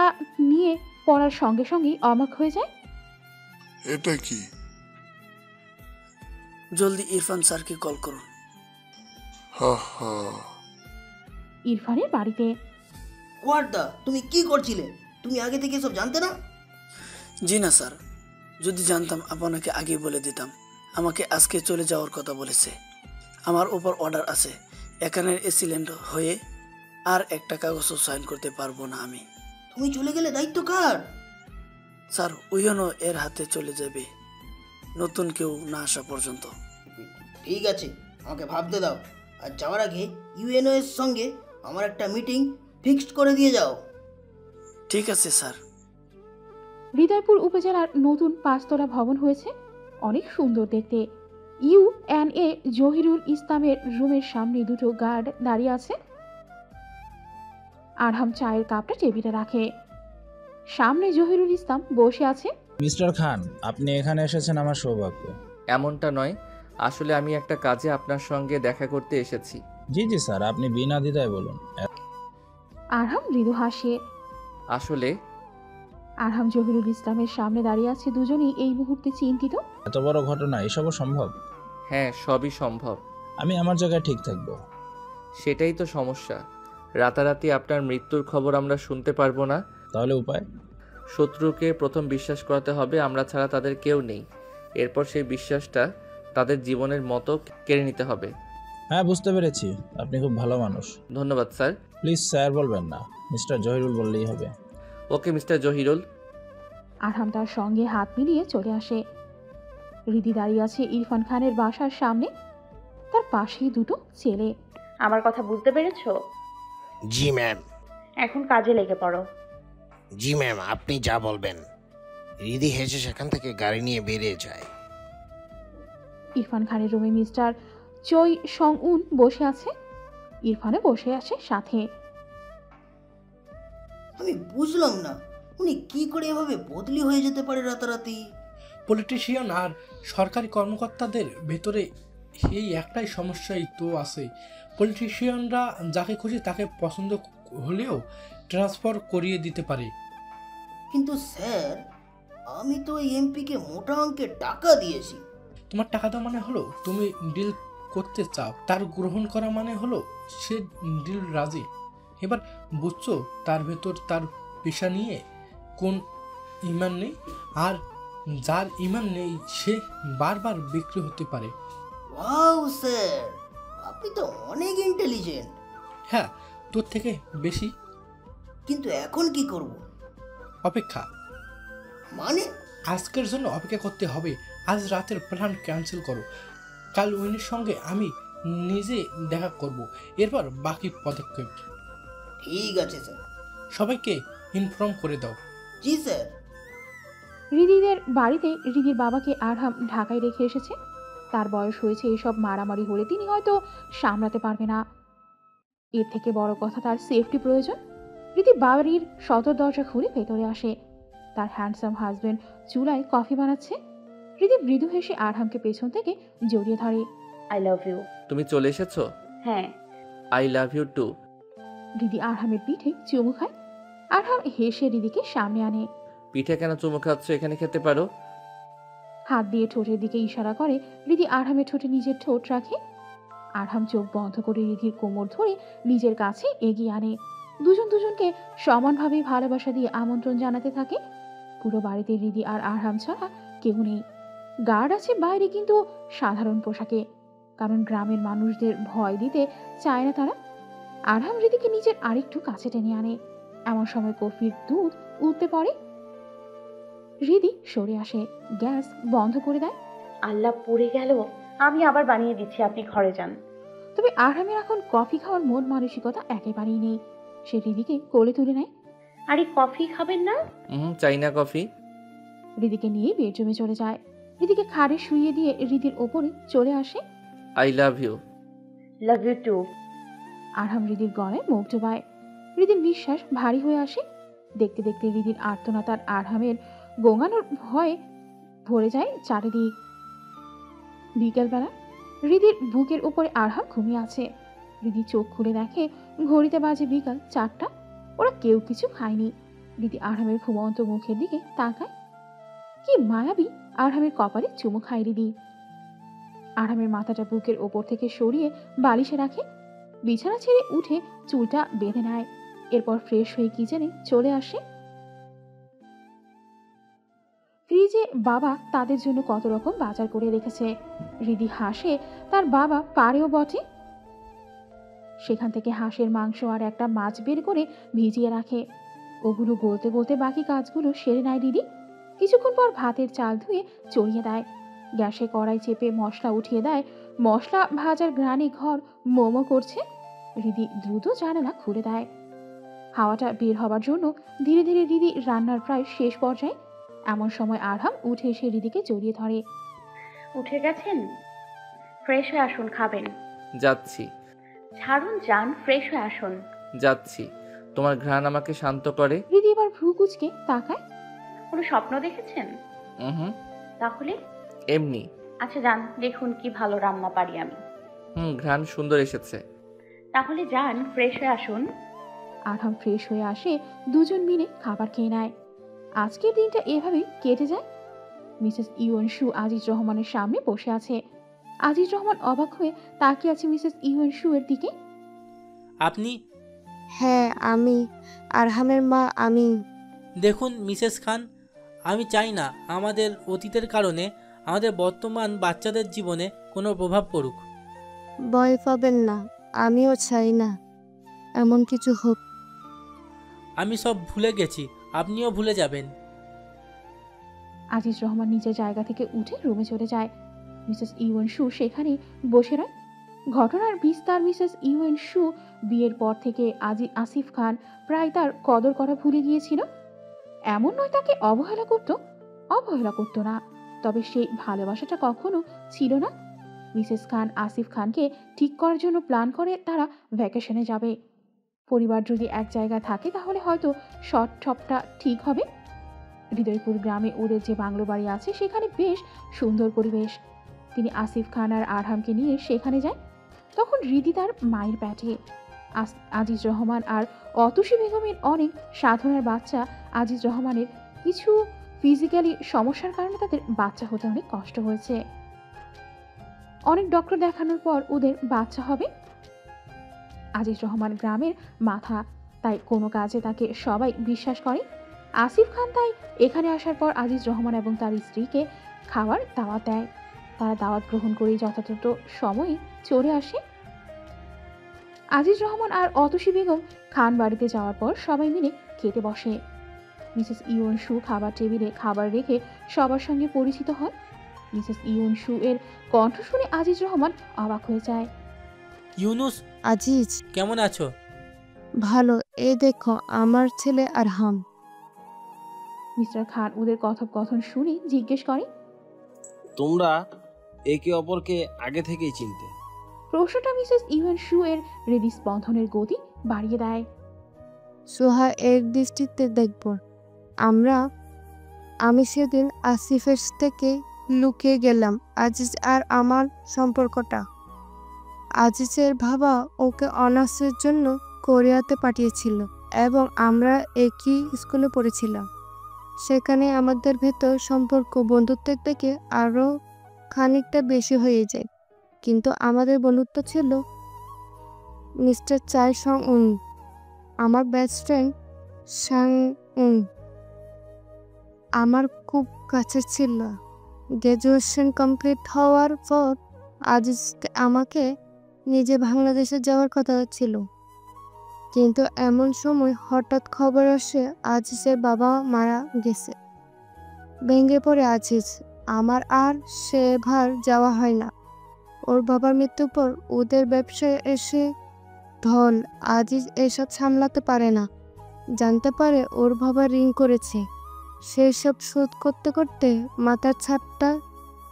নিয়ে পড়ার সঙ্গে সঙ্গেই অবাক হয়ে যায়। এটা কি? জলদি ইরফান স্যারকে কল করুন। হা হা। ইরফানের বাড়িতে। ওয়ার্দা, তুমি কি করছিলে? তুমি আগে থেকে সব জানতে না? জি না স্যার, যদি জানতাম আপনাকে আগে বলে দিতাম। আমাকে আজকে চলে যাওয়ার কথা বলেছে। আমার উপর অর্ডার আছে, এখানের অ্যাসিলেন্ট হয়ে আর একটা কাগজও সাইন করতে পারবো না আমি। তুমি চলে গেলে দায়িত্ব কার? স্যার, উইয়নো এর হাতে চলে যাবে, নতুন কেউ না আসা পর্যন্ত। ঠিক আছে, আমাকে ভাবতে দাও। আর যাওয়ার আগে ইউএনও এর সঙ্গে আমার একটা মিটিং ফিক্সড করে দিয়ে যাও। ঠিক আছে স্যার। হৃদয়পুর উপজেলার নতুন 5তলা ভবন হয়েছে, অনেক সুন্দর দেখতে। ইউএনএ জহিরুল ইসলামের রুমের সামনে দুটো গার্ড দাঁড়িয়ে আছে। আরহাম চায়ের কাপটা টেবিলে রাখে। সামনে জহিরুল ইসলাম বসে আছে। মিস্টার খান, আপনি এখানে এসেছেন আমার সৌভাগ্য। এমনটা নয়, আসলে আমি একটা কাজে আপনার সঙ্গে দেখা করতে এসেছি। জি জি স্যার, আপনি বিনা দ্বিধায় বলুন। আরহাম মৃদু হাসে। আসলে আরহাম জহিরুল ইসলামের সামনে দাঁড়িয়ে আছে, দুজনেই এই মুহূর্তে চিন্তিত। এত বড় ঘটনা, এসবও সম্ভব? হ্যাঁ, সবই সম্ভব। আমি আমার জায়গায় ঠিক থাকবো। সেটাই তো সমস্যা, রাতারাতি আপনার মৃত্যুর খবর আমরা শুনতে পারবো না। তাহলে উপায়? শত্রুকে প্রথম বিশ্বাস করাতে হবে আমরা ছাড়া তাদের কেউ নেই। এরপর সেই বিশ্বাসটা তাদের জীবনের মতো কেড়ে নিতে হবে। হ্যাঁ, বুঝতে পেরেছি। আপনি খুব ভালো মানুষ। ধন্যবাদ স্যার। প্লিজ স্যার বলবেন না, মিস্টার জহিরুল বললেই হবে। Okay mister Zahirul. আরহাম তার সঙ্গে হাত মিলিয়ে চলে আসে। হৃদি দাঁড়িয়ে আছে ইরফান খানের বাসার সামনে, তার পাশেই দুটো ছেলে। আমার কথা বুঝতে পেরেছো? জি ম্যাম। এখন কাজে লেগে পড়ো। জি ম্যাম, আপনি যা বলবেন। হৃদি হেসে সেখান থেকে গাড়ি নিয়ে বেরিয়ে যায়। ইরফান খানের রুমে মিস্টার চৈ সং উন বসে আছে। ইরফানে বসে আছে সাথে। আমি বুঝলাম না, উনি কি করে এভাবে বদলি হয়ে যেতে পারে রাতারাতি? পলিটিশিয়ান আর সরকারি কর্মকর্তাদের ভেতরে এই একটাই সমস্যাই তো আছে। পলিটিশিয়ানরা যাকে খুশি তাকে পছন্দ হলেও ট্রান্সফার করিয়ে দিতে পারে। কিন্তু স্যার, আমি তো এমপিকে মোটা অঙ্কের টাকা দিয়েছি। তোমার টাকা দেওয়া মানে হলো তুমি ডিল করতে চাও, তার গ্রহণ করা মানে হলো সে ডিল রাজি। এবার বুঝছো তার ভেতর তার পেশা নিয়ে কোন ইমান নেই, আর যার ইমান নেই সে বারবার বিক্রি হতে পারে। ওয়াও স্যার, আপনি তো অনেক ইন্টেলিজেন্ট। হ্যাঁ, তোর থেকে বেশি। কিন্তু এখন কি করব? অপেক্ষা। মানে? আজকের জন্য অপেক্ষা করতে হবে। আজ রাতের প্ল্যান ক্যান্সেল করো। কাল উইনের সঙ্গে আমি নিজে দেখা করব, এরপর বাকি পদক্ষেপ। ঠিক আছে স্যার। সবাইকে ইনফর্ম করে দাও। জি স্যার। হৃদিদের বাড়িতে হৃদির বাবাকে আরহাম ঢাকায় রেখে এসেছে। তার বয়স হয়েছে, এসব মারামারি হলে তিনি হয়তো সামলাতে পারবে না। এর থেকে বড় কথা তার সেফটি প্রয়োজন। রীতি বাড়ির সদর দরজা খুলে ভেতরে আসে। তার হ্যান্ডসাম হাজবেন্ড চুলায় কফি বানাচ্ছে। রীতি মৃদু হেসে আরহামকে পেছন থেকে জড়িয়ে ধরে। I love you. তুমি চলে এসেছো? হ্যাঁ। I love you too. Riti আরহামের পিঠে চুমু খায়। আরহাম হেসে রীতিকে সামনে আনে। পিঠে কেন চুমু খাচ্ছ? এখানে খেতে পারো। হাত দিয়ে ঠোঁটের দিকে ইশারা করে। রীতি আরহামের ঠোঁটে নিজের ঠোঁট রাখে। আরহাম চোখ বন্ধ করে রীতির কোমর ধরে নিজের কাছে এগিয়ে আনে। দুজন দুজনকে সমানভাবে ভালোবাসা দিয়ে আমন্ত্রণ জানাতে থাকে। পুরো বাড়িতে রীতি আর আরহাম ছাড়া কেউ নেই। গার্ড আছে বাইরে, কিন্তু সাধারণ পোশাকে, কারণ গ্রামের মানুষদের ভয় দিতে চায় না তারা। আরহাম রীতিকে নিজের আরেকটু কাছে টেনে আনে। এমন সময় কফির দুধ উঠতে পড়ে। রীতি সরে আসে, গ্যাস বন্ধ করে দেয়। আল্লাহ, পড়ে গেল। আমি আবার বানিয়ে দিচ্ছি, আপনি ঘরে যান। তবে আরহামের এখন কফি খাওয়ার মন মানসিকতা একেবারেই নেই। সে রীতিকে কোলে তুলে নেয়। আরে কফি খাবেন না? চাই না কফি। রীতিকে নিয়ে বেডরুমে চলে যায়। রীতিকে খাড়ে শুইয়ে দিয়ে রীতির ওপরে চলে আসে। I love you. Love you too. Arham রীতির গলায় মুখ ডোবায়। রীতির নিঃশ্বাস ভারী হয়ে আসে। দেখতে দেখতে রীতির আর্তনাদ আর আরহামের গোঙানোর ভয়ে ভরে যায় চারিদিক। বিকেলবেলা রীতির বুকের উপরে আরহাম ঘুমিয়ে আছে। রীতি চোখ খুলে দেখে ঘড়িতে বাজে বিকাল 4টা। ওরা কেউ কিছু খায়নি। রীতি আরহামের ঘুমন্ত মুখের দিকে তাকায়। কি মায়াবী! আরহামের কপালে চুমু খায় রীতি। আরহামের মাথাটা বুকের ওপর থেকে সরিয়ে বালিশে রাখে। বিছানা ছেড়ে উঠে চুলটা বেঁধে নেয়। এরপর ফ্রেশ হয়ে কিচেনে চলে আসে। ফ্রিজে বাবা তাদের জন্য কত রকম বাজার করে রেখেছে। হৃদি হাসে, তার বাবা পারেও বটে। সেখান থেকে হাঁসের মাংস আর একটা মাছ বের করে ভিজিয়ে রাখে। ওগুলো গলতে গলতে বাকি কাজগুলো সেরে নেয় দিদি। কিছুক্ষণ পর ভাতের চাল ধুয়ে চড়িয়ে দেয়। গ্যাসে কড়াই চেপে মশলা উঠিয়ে দেয়। মশলা ভাজার ঘ্রাণে ঘর মোমো করছে। হৃদি দ্রুত জানালা খুলে দেয়। হাওয়াটা বের হবার জন্য ধীরে ধীরে দিদি রান্নার প্রায় শেষ পর্যায়ে। এমন সময় আরহাম উঠে এসে রিদিকে জড়িয়ে ধরে। উঠে গেছেন? ফ্রেশ হয়ে আসুন, খাবেন। যাচ্ছি। ছাড়ুন, যান, ফ্রেশ হয়ে আসুন। যাচ্ছি। তোমার ঘ্রাণ আমাকে শান্ত করে। রিদি এবার ভ্রু কুঁচকে তাকায়। কোনো স্বপ্ন দেখেছেন? তাহলে? এমনি। আচ্ছা যান, দেখুন কি ভালো রান্না পারি আমি। ঘ্রাণ সুন্দর এসেছে। তাহলে যান, ফ্রেশ হয়ে আসুন। আরহাম ফ্রেশ হয়ে আসে। দুজন মিলে খাবার খেয়ে নেয়। আজকের দিনটা এভাবেই কেটে যায়। মিসেস ইউএনশু আজিজ রহমানের সামনে বসে আছে। আজিজ রহমান অবাক হয়ে তাকিয়ে আছে মিসেস ইউএনশু এর দিকে। আপনি? হ্যাঁ আমি, আরহামের মা আমি। দেখুন মিসেস খান, আমি চাই না আমাদের অতীতের কারণে আমাদের বর্তমান বাচ্চাদের জীবনে কোনো প্রভাব পড়ুক। ভয় পাবেন না, আমিও চাই না এমন কিছু হোক। আমি সব ভুলে গেছি, আপনিও ভুলে যাবেন। আজিজ রহমান নিজের জায়গা থেকে উঠে রুমে চলে যায়। মিসেস ইউএনশু সেখানে বসে রয়। ঘটনার বিস্তার মিসেস ইউএনশু বিয়ের পর থেকে আসিফ খান প্রায় তার কদর করা ভুলে গিয়েছিল। এমন নয় তাকে অবহেলা করতো না, তবে সেই ভালোবাসাটা কখনো ছিল না। মিসেস খান আসিফ খানকে ঠিক করার জন্য প্ল্যান করে তারা ভ্যাকেশনে যাবে। পরিবার যদি এক জায়গায় থাকে তাহলে হয়তো সবটা ঠিক হবে। হৃদয়পুর গ্রামে ওদের যে বাংলো বাড়ি আছে সেখানে বেশ সুন্দর পরিবেশ। তিনি আসিফ খান আর আরহামকে নিয়ে সেখানে যায়। তখন হৃদি তার মায়ের পেটে। আজিজ রহমান আর অতসী বেগমের অনেক সাধনার বাচ্চা। আজিজ রহমানের কিছু ফিজিক্যালি সমস্যার কারণে তাদের বাচ্চা হতে অনেক কষ্ট হয়েছে। অনেক ডক্টর দেখানোর পর ওদের বাচ্চা হবে। আজিজ রহমান গ্রামের মাথা, তাই কোনো কাজে তাকে সবাই বিশ্বাস করে। আসিফ খান তাই এখানে আসার পর আজিজ রহমান এবং তার স্ত্রীকে খাওয়ার দাওয়াত দেয়। তারা দাওয়াত গ্রহণ করে যথাযথ সময়ে চলে আসে। আজিজ রহমান আর অতসী বেগম খান বাড়িতে যাওয়ার পর সবাই মিলে খেতে বসে। মিসেস ইউএনশু খাবার টেবিলে খাবার রেখে সবার সঙ্গে পরিচিত হয়। মিসেস ইউএনশু এর কণ্ঠ শুনে আজিজ রহমান অবাক হয়ে যায়। ইউনুস, আজিজ কেমন আছো? ভালো, এই দেখো আমার ছেলে আরহাম। মিস্টার খান ওদের কথোপকথন শুনে জিজ্ঞেস করে, তোমরা একে অপরকে আগে থেকেই চিনতে। প্রশ্নটা মিসেস ইউএনশু এর হৃদস্পন্দনের গতি বাড়িয়ে দেয়। সোহা এক দৃষ্টিতে দেখব আমি সেদিন আসিফের থেকে লুকিয়ে গেলাম আজিজ আর আমার সম্পর্কটা। আজিজের বাবা ওকে অনার্সের জন্য কোরিয়াতে পাঠিয়েছিল এবং আমরা একই স্কুলে পড়েছিলাম। সেখানে আমাদের ভেতর সম্পর্ক বন্ধুত্বের থেকে আরও খানিকটা বেশি হয়ে যায়। কিন্তু আমাদের বন্ধুত্ব ছিল মিস্টার চাই সং উন, আমার বেস্ট ফ্রেন্ড সাং উন, আমার খুব কাছের ছিল। গ্র্যাজুয়েশন কমপ্লিট হওয়ার পর আজিজ আমাকে নিজে বাংলাদেশে যাওয়ার কথা ছিল, কিন্তু এমন সময় হঠাৎ খবর আসে আজিজের বাবা মারা গেছে। ভেঙে পড়ে আজিজ। আমার আর সেবার যাওয়া হয় না। ওর বাবার মৃত্যুর পর ওদের ব্যবসায় এসে ঢল। আজিজ এসব সামলাতে পারে না। জানতে পারে ওর বাবা ঋণ করেছে। সেই সব শোধ করতে করতে মাথার ছাপটা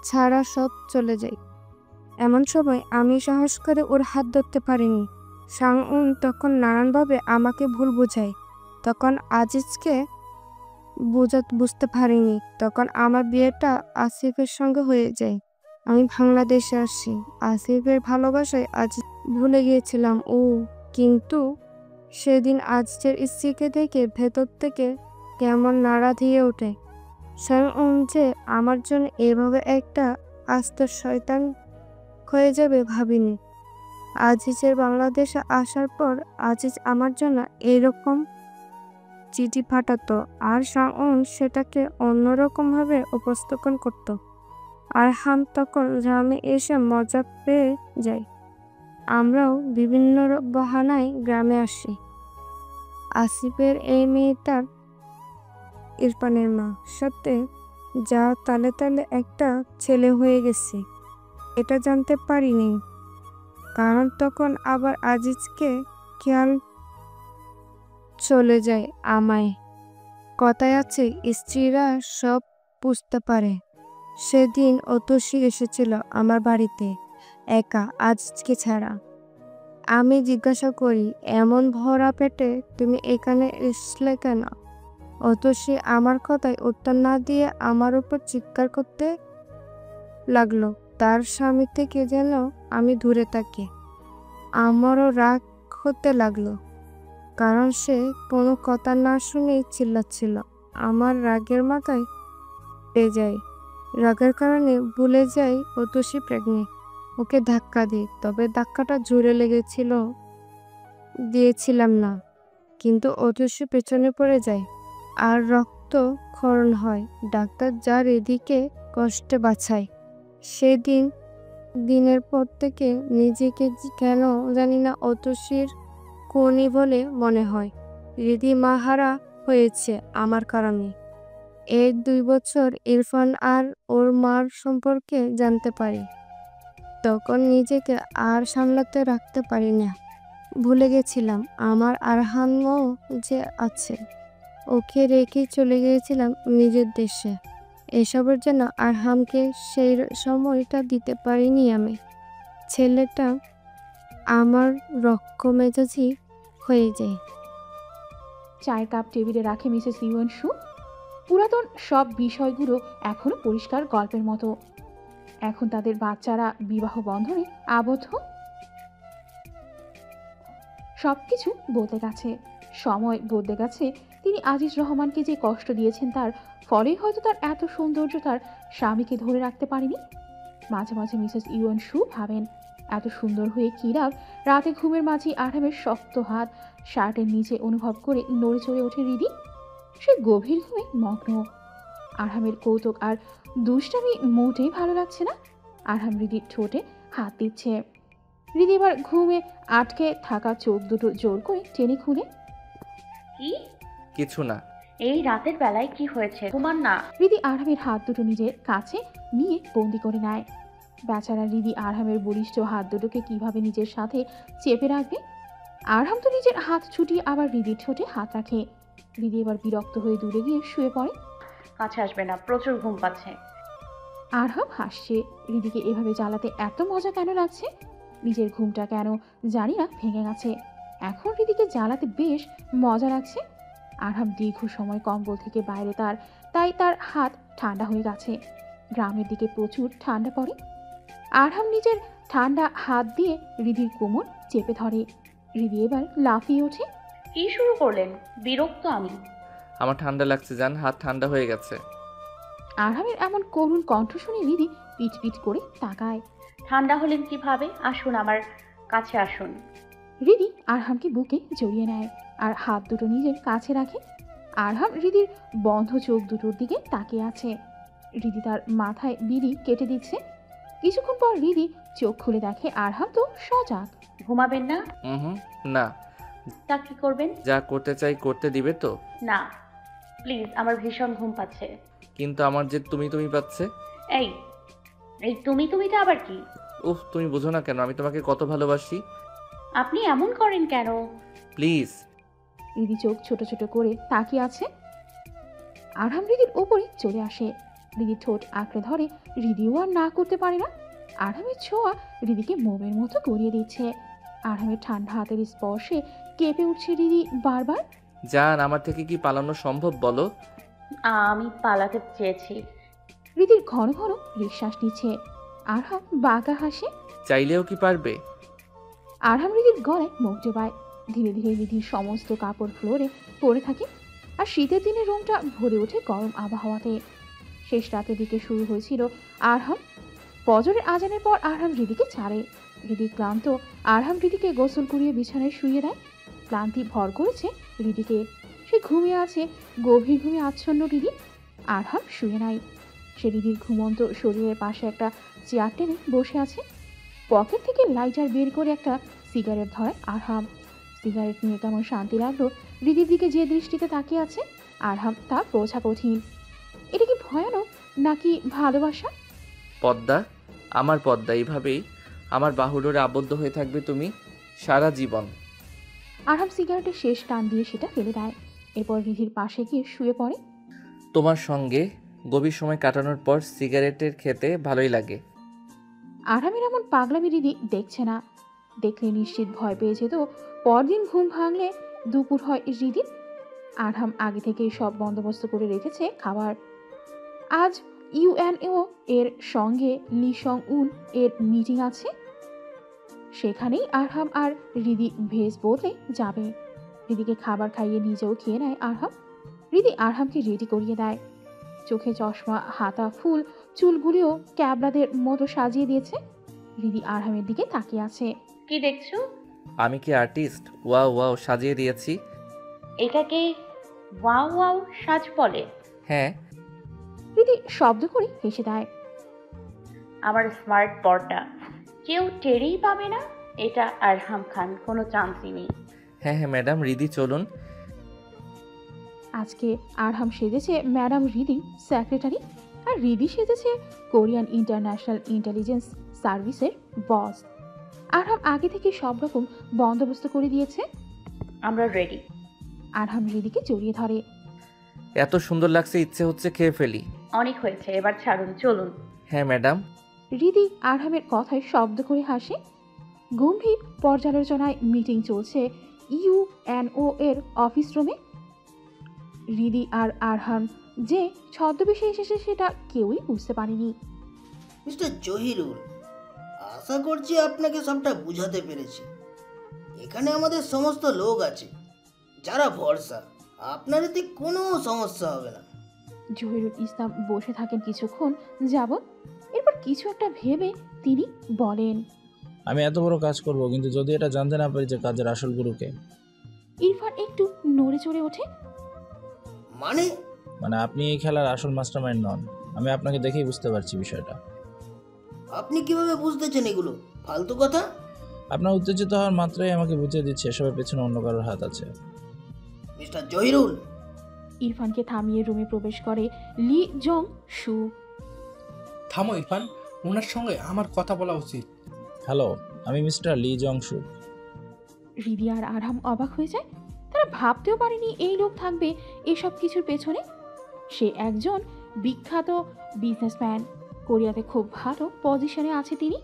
ছাড়া সব চলে যায়। এমন সময় আমি সাহস করে ওর হাত ধরতে পারিনি। সাংউন তখন নানানভাবে আমাকে ভুল বোঝায়। তখন আজিজকে বুঝতে পারিনি। তখন আমার বিয়েটা আসিফের সঙ্গে হয়ে যায়। আমি বাংলাদেশে আসি। আসিফের ভালোবাসায় আজিজ ভুলে গিয়েছিলাম কিন্তু সেদিন আজিজের স্ত্রীকে দেখে ভেতর থেকে কেমন নাড়া দিয়ে ওঠে। সাংউন যে আমার জন্য এভাবে একটা আস্ত শয়তান হয়ে যাবে ভাবিনি। আজিজের বাংলাদেশে আসার পর আজিজ আমার জন্য এরকম চিঠি পাঠাতো আর সাংউন সেটাকে অন্যরকমভাবে উপস্থাপন করত। আর হাম তখন গ্রামে এসে মজা পেয়ে যাই। আমরাও বিভিন্ন বাহানায় গ্রামে আসি। আসিফের এই মেয়েটার ইরফানের মা সাথে যা তালে তালে একটা ছেলে হয়ে গেছে এটা জানতে পারিনি, কারণ তখন আবার আজিজকে খেয়াল চলে যায় আমায়। কথায় আছে স্ত্রীরা সব বুঝতে পারে। সেদিন অতসী এসেছিল আমার বাড়িতে একা, আজিজকে ছাড়া। আমি জিজ্ঞাসা করি, এমন ভরা পেটে তুমি এখানে এসলে কেন? অতসী আমার কথায় উত্তর না দিয়ে আমার উপর চিৎকার করতে লাগলো। তার স্বামী থেকে যেন আমি দূরে থাকি। আমারও রাগ হতে লাগলো, কারণ সে কোনো কথা না শুনেই চিল্লাচ্ছিল। আমার রাগের মাথায় পেয়ে যায়। রাগের কারণে ভুলে যাই অতসী প্রেগনেন্ট। ওকে ধাক্কা দিই, তবে ধাক্কাটা জোরে দিয়েছিলাম না, কিন্তু অতসী পেছনে পড়ে যায় আর রক্ত ক্ষরণ হয়। ডাক্তার যার এদিকে কষ্টে বাঁচায়। দিনের পর থেকে নিজেকে কেন জানি না অতসীর কোনি বলে মনে হয়। রিদি মাহারা হয়েছে আমার কারণে। এই 2 বছর ইরফান আর ওর মার সম্পর্কে জানতে পারি। তখন নিজেকে আর সামলাতে রাখতে পারি না। ভুলে গেছিলাম আমার আরহামও যে আছে। ওকে রেখে চলে গিয়েছিলাম নিজের দেশে। এসবের জন্য আরহামকে সেই সময়টা দিতে পারিনি আমি। ছেলেটা আমার রক্ষমেজাজি হয়ে যায়। চায়ের কাপ টেবিলে রাখে মিসেস ইউএনশু। পুরাতন সব বিষয়গুলো এখনো পরিষ্কার গল্পের মতো। এখন তাদের বাচ্চারা বিবাহ বন্ধনে আবদ্ধ। সবকিছু বদলে গেছে, সময় বদলে গেছে। তিনি আজিজ রহমানকে যে কষ্ট দিয়েছেন তার ফলেই হয়তো তার এত সৌন্দর্য তার স্বামীকে ধরে রাখতে পারেনি। মাঝে মাঝে মিসেস ইউএনশু ভাবেন, এত সুন্দর হয়ে কি লাভ? রাতে ঘুমের মাঝে আরামের শক্ত হাত শার্টের নিচে অনুভব করে নড়ে চড়ে ওঠে হৃদি। সে গভীর ঘুমে মগ্ন। আরহামের কৌতুক আর দুষ্টামি মোটেই ভালো লাগছে না। আরহাম হৃদির ঠোঁটে হাত দিচ্ছে। হৃদি এবার ঘুমে আটকে থাকা চোখ দুটো জোর করে টেনে খুলে, কি? কিছু না। এই রাতের বেলায় কি হয়েছে? ঘুমান না। হৃদি আরহামের হাত দুটো নিজের কাছে নিয়ে বন্দি করে নেয়। বেচারা হৃদি আরহামের বলিষ্ঠ হাত দুটোকে কিভাবে নিজের সাথে চেপে রাখবে। আরহাম তো নিজের হাত ছুটিয়ে আবার হৃদির ঠোঁটে হাত রাখে। হৃদি এবার বিরক্ত হয়ে দূরে গিয়ে শুয়ে পড়ে। কাছে আসবে না, প্রচুর ঘুম পাচ্ছে। আরহাম হাসছে। রিদিকে এভাবে জ্বালাতে এত মজা কেন লাগছে? নিজের ঘুমটা কেন জানি না ভেঙে গেছে, এখন রিদিকে জ্বালাতে বেশ মজা লাগছে। আরহাম দীর্ঘ সময় কম্বল থেকে বাইরে, তাই তার হাত ঠান্ডা হয়ে গেছে। গ্রামের দিকে প্রচুর ঠান্ডা পড়ে। আরহাম নিজের ঠান্ডা হাত দিয়ে রিদির কোমর চেপে ধরে। রিদি এবার লাফিয়ে ওঠে। কি শুরু করলেন? বিরক্ত আমি। আমার ঠান্ডা লাগছে জান, হাত ঠান্ডা হয়ে গেছে। আরহামের এমন করুণ কণ্ঠ শুনে রিদি পিট পিট করে তাকায়। ঠান্ডা হলেন কিভাবে? আসুন আমার কাছে আসুন। রিদি আরহামকে বুকে জড়িয়ে নেয় আর হাত দুটো নিজের কাছে রাখে। আরহাম রিদির বন্ধ চোখ দুটোর দিকে তাকিয়ে আছে। রিদি তার মাথায় বিড়ি কেটে দিচ্ছে। কিছুক্ষণ পর রিদি চোখ খুলে দেখে আরহাম তো সজাগ। ঘুমাবেন না? না। তা কি করবেন? যা করতে চাই করতে দিবে তো? না প্লিজ, আমার ভীষণ ঘুম পাচ্ছে। কিন্তু আমার যে তুমি তুমি পাচ্ছে। এই এই তুমিটা আবার কি? উফ, তুমি বোঝো না কেন আমি তোমাকে কত ভালোবাসি। আপনি এমন করেন কেন? প্লিজ। রিদি চোখ ছোট ছোট করে তাকিয়ে আছে। আরহাম রিদির ওপরে চলে আসে। রিদির ঠোঁট আঁকড়ে ধরে। রিদিও আর না করতে পারে না। আরহামের ছোঁয়া রিদিকে মোমের মতো গড়িয়ে দিচ্ছে। আরহামের ঠান্ডা হাতের স্পর্শে কেঁপে উঠছে রিদি বারবার। জান, আমার থেকে কি পালানো সম্ভব বলো? আমি পালাতে চেয়েছি। রিদির ঘন ঘন নিঃশ্বাস নিচ্ছে। আরহাম বাঁকা হাসে। চাইলেও কি পারবে? আরহাম রিদির গলায় মুখ ডোবায়। ধীরে ধীরে রিদির সমস্ত কাপড় ফ্লোরে পড়ে থাকে। আর শীতের দিনে রুমটা ভরে ওঠে গরম আবহাওয়াতে। শেষ রাতের দিকে শুরু হয়েছিল আরহাম। ফজরের আজানের পর আরহাম রিদিকে ছাড়ে। রিদি ক্লান্ত। আরহাম রিদিকে গোসল করিয়ে বিছানায় শুইয়ে দেয়। ক্লান্তি ভর করেছে রিদিকে। সে ঘুমিয়ে আছে, গভীর ঘুমে আচ্ছন্ন রিদি। আরহাম শুয়ে নাই। সে রিদির ঘুমন্ত শরীরের পাশে একটা চেয়ার টেনে বসে আছে। পকেট থেকে লাইটার বের করে একটা সিগারেট ধরায় আরহাম। সিগারেট নিয়ে কেমন শান্তি লাগলো রিদির দিকে যে দৃষ্টিতে তাকিয়ে আছে আরহাম তা বোঝা কঠিন। এটা কি ভয়ানক নাকি ভালোবাসা? পদ্মা, আমার পদ্মা, এইভাবেই আমার বাহুডোরে আবদ্ধ হয়ে থাকবে তুমি সারা জীবন। আরহাম সিগারেটের শেষ টান দিয়ে সেটা ফেলে দেয়। এরপর রিধির পাশে গিয়ে শুয়ে পড়ে। তোমার সঙ্গে গভীর সময় কাটানোর পর সিগারেটের খেতে ভালোই লাগে। আরহামের এমন পাগলামি রিদি দেখছে না। দেখলে নিশ্চিত ভয় পেয়ে যেত পরদিন ঘুম ভাঙলে দুপুর হয় রিদির। আরহাম আগে থেকেই সব বন্দোবস্ত করে রেখেছে খাবার। আজ ইউএনও এর সঙ্গে লি সং উন এর মিটিং আছে। সেখানেই আরহাম আর রিদি ভেজ বদলে যাবে। রিদিকে খাবার খাইয়ে নিজেও খেয়ে নেয় আরহাম। রিদি আরহামকে রেডি করিয়ে দেয়। চোখে চশমা, হাতা ফুল, চুলগুলিও ক্যাবলাদের মতো সাজিয়ে দিয়েছে। রিদি আরহামের দিকে তাকিয়ে আছে। কি দেখছো? আমি কি আর্টিস্ট? ওয়াও ওয়াও, সাজিয়ে দিয়েছি। এটাকে ওয়াও ওয়াও সাজ বলে? হ্যাঁ। রিদি শব্দ করে হেসে দেয়। আমার স্মার্ট বরটা কেউ টেরেই পাবে না। এটা আরহাম খান, কোনো চান্সই নেই। হ্যাঁ হ্যাঁ ম্যাডাম, রিদি চলুন। আজকে আরহাম সেজেছে ম্যাডাম রিদি সেক্রেটারি, আর রিদি সেজেছে কোরিয়ান ইন্টারন্যাশনাল ইন্টেলিজেন্স সার্ভিসের বস। আরহাম আগে থেকে সব রকম বন্দোবস্ত করে দিয়েছে। আমরা রেডি। আরহাম রিদিকে জড়িয়ে ধরে। এত সুন্দর লাগছে, ইচ্ছে হচ্ছে খেয়ে ফেলি। অনেক হয়েছে, এবার ছাড়ুন, চলুন। হ্যাঁ ম্যাডাম। রিদি আরহামের কথায় শব্দ করে হাসে। গম্ভীর পর্যালোচনায় মিটিং চলছে ইউএনও এর অফিস রুমে। রিদি আর আরহাম যে ছদ্মবেশে এসেছে সেটা কেউই বুঝতে পারেনি। মিস্টার জহিরুল, আশা করছি আপনাকে সবটা বুঝাতে পেরেছি। এখানে আমাদের সমস্ত লোক আছে যারা ভরসা, আপনার এতে কোনো সমস্যা হবে না। জহিরুল ইসলাম বসে থাকেন কিছুক্ষণ যাবৎ। এরপর কিছু একটা ভেবে তিনি বলেন, আমি এত বড় কাজ করব, কিন্তু যদি এটা জানতে না পারি যে কাজের আসল গুরুকে। ইরফান একটু নড়ে চড়ে ওঠে। মানে আপনি এই খেলার আসল মাস্টারমাইন্ড নন। আমি আপনাকে দেখেই বুঝতে পারছি বিষয়টা। আপনি কিভাবে বুঝতেছেন এগুলো? ফালতু কথা। আপনার উত্তেজিত হওয়ার মাত্রাই আমাকে বুঝিয়ে দিচ্ছে এসবের পেছনে অন্য কারোর হাত আছে। মিস্টার জহিরুল। ইরফানকে থামিয়ে রুমে প্রবেশ করে লি জং শু। থামো ইরফান, ওনার সঙ্গে আমার কথা বলা উচিত। হ্যালো, আমি মিস্টার লি জং শু। রিদি আর আরহাম অবাক হয়ে যায়। তারা ভাবতেও পারেনি এই লোক থাকবে এসব কিছুর পেছনে। সে একজন বিখ্যাত বিজনেসম্যান, কোরিয়াতে খুব ভালো পজিশনে আছে তিনি।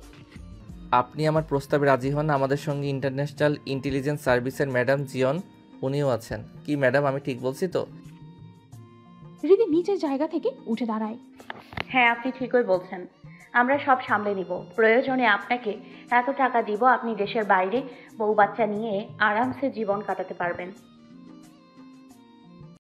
আপনি আমার প্রস্তাবে রাজি হন? আমাদের সঙ্গে ইন্টারন্যাশনাল ইন্টেলিজেন্স সার্ভিসের ম্যাডাম জিয়ন, উনিও আছেন। কি ম্যাডাম, আমি ঠিক বলছি তো? হৃদি নিচের জায়গা থেকে উঠে দাঁড়ায়। হ্যাঁ, আপনি ঠিকই বলছেন। আমরা সব সামলে নিব। প্রয়োজনে আপনাকে এত টাকা দিব, আপনি দেশের বাইরে বউ বাচ্চা নিয়ে আরামসে জীবন কাটাতে পারবেন।